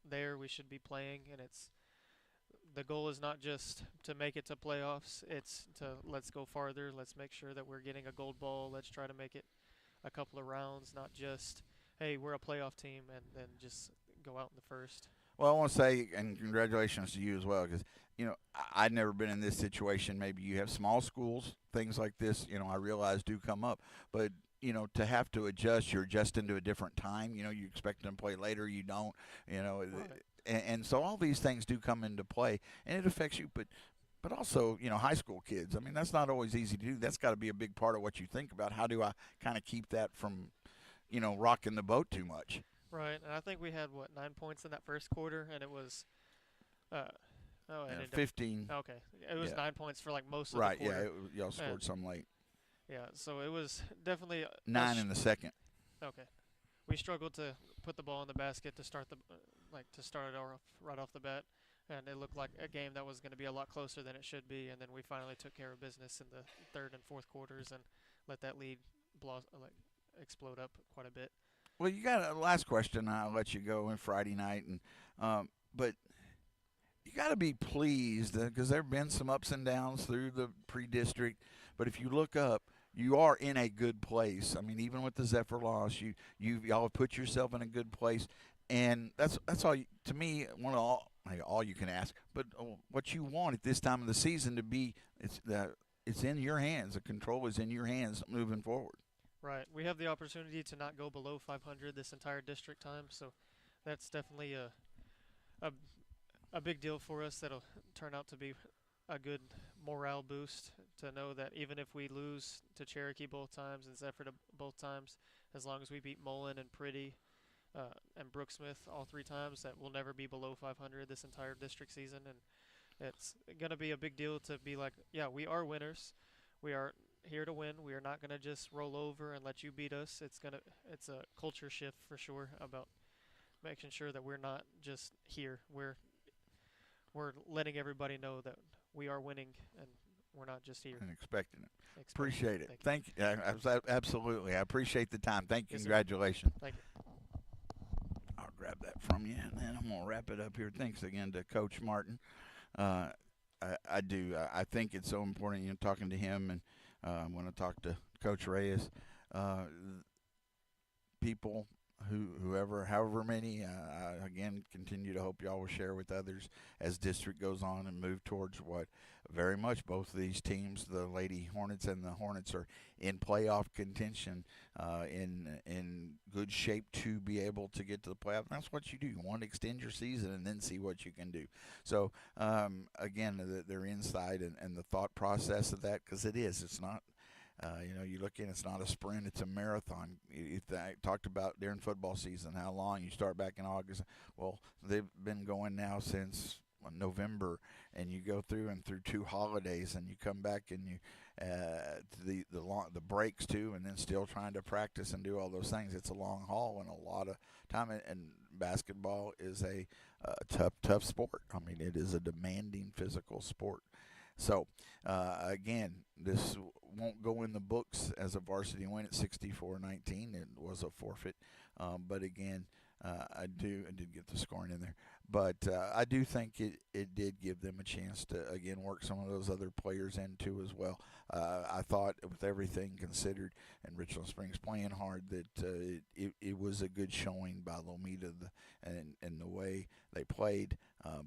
there. We should be playing. And the goal is not just to make it to playoffs. It's to let's go farther. Let's make sure that we're getting a gold ball. Let's try to make it a couple of rounds, not just, hey, we're a playoff team, and then just go out in the first. Well, I want to say, and congratulations to you as well, because, I'd never been in this situation. Maybe you have small schools, things like this, I realize do come up. But, to have to adjust, you're adjusting to a different time. You expect them to play later, you don't, Right. and so all these things do come into play, and it affects you. But also, high school kids, I mean, that's not always easy to do. That's got to be a big part of what you think about. How do I kind of keep that from, rocking the boat too much? Right, and I think we had, 9 points in that first quarter, and it was, 15. Okay, it was 9 points for most of right, the quarter. Right, yeah, y'all scored some late. Yeah, so it was definitely 9 in the second. Okay, we struggled to put the ball in the basket to start to start it off right off the bat, and it looked like a game that was going to be a lot closer than it should be. And then we finally took care of business in the third and fourth quarters and let that lead explode up quite a bit. Well, you got a last question. I'll let you go in Friday night, but you got to be pleased because there have been some ups and downs through the pre-district. But if you look up, you are in a good place. I mean, even with the Zephyr loss, y'all have put yourself in a good place, and that's all. To me, all you can ask. But what you want at this time of the season to be, it's in your hands. The control is in your hands moving forward. Right. We have the opportunity to not go below 500 this entire district time, so that's definitely a big deal for us. That'll turn out to be a good morale boost to know that even if we lose to Cherokee both times and Zephyr both times, as long as we beat Mullen and Pretty and Brooksmith all 3 times, that we'll never be below 500 this entire district season. And it's going to be a big deal to be like, yeah, we are winners. We are here to win. We are not going to just roll over and let you beat us. It's a culture shift for sure about making sure that we're not just here. We're letting everybody know that we are winning and we're not just here. And expecting it. Appreciate it. Thank you. Absolutely. I appreciate the time. Thank you. Yes, Congratulations. Thank you. I'll grab that from you, and then I'm going to wrap it up here. Thanks again to Coach Martin. I do. I think it's so important, talking to him, and I'm going to talk to Coach Reyes. People however many, again, continue to hope y'all will share with others as district goes on and move towards what very much both of these teams, the Lady Hornets and the Hornets, are in playoff contention, in good shape to be able to get to the playoff. And that's what you do. You want to extend your season and then see what you can do. So, again, their insight and the thought process of that, because it's not. You look in, it's not a sprint, it's a marathon. I talked about during football season, how long you start back in August. Well, they've been going now since November, and you go through 2 holidays, and you come back and you the breaks too, and then still trying to practice and do all those things. It's a long haul and a lot of time, and basketball is a tough sport. I mean, it is a demanding physical sport. So, again, this won't go in the books as a varsity win at 64-19. It was a forfeit. But, again, I did get the scoring in there. But I do think it did give them a chance to, again, work some of those other players in, too, as well. I thought, with everything considered, and Richland Springs playing hard, that it was a good showing by Lomita and the way they played.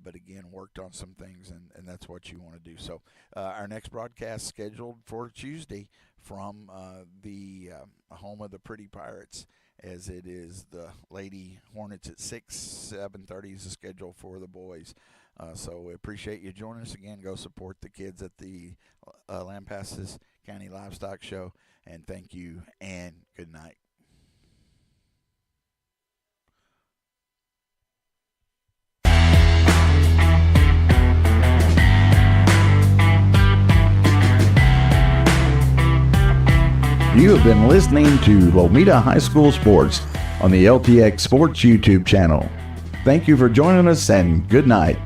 But again, worked on some things, and that's what you want to do. So our next broadcast scheduled for Tuesday from the home of the Pretty Pirates, as it is the Lady Hornets at 6. 7:30 is the schedule for the boys. So we appreciate you joining us again. Go support the kids at the Lampasas County Livestock Show, and thank you, and good night. have been listening to Lomita High School Sports on the LTX Sports YouTube channel. Thank you for joining us and good night.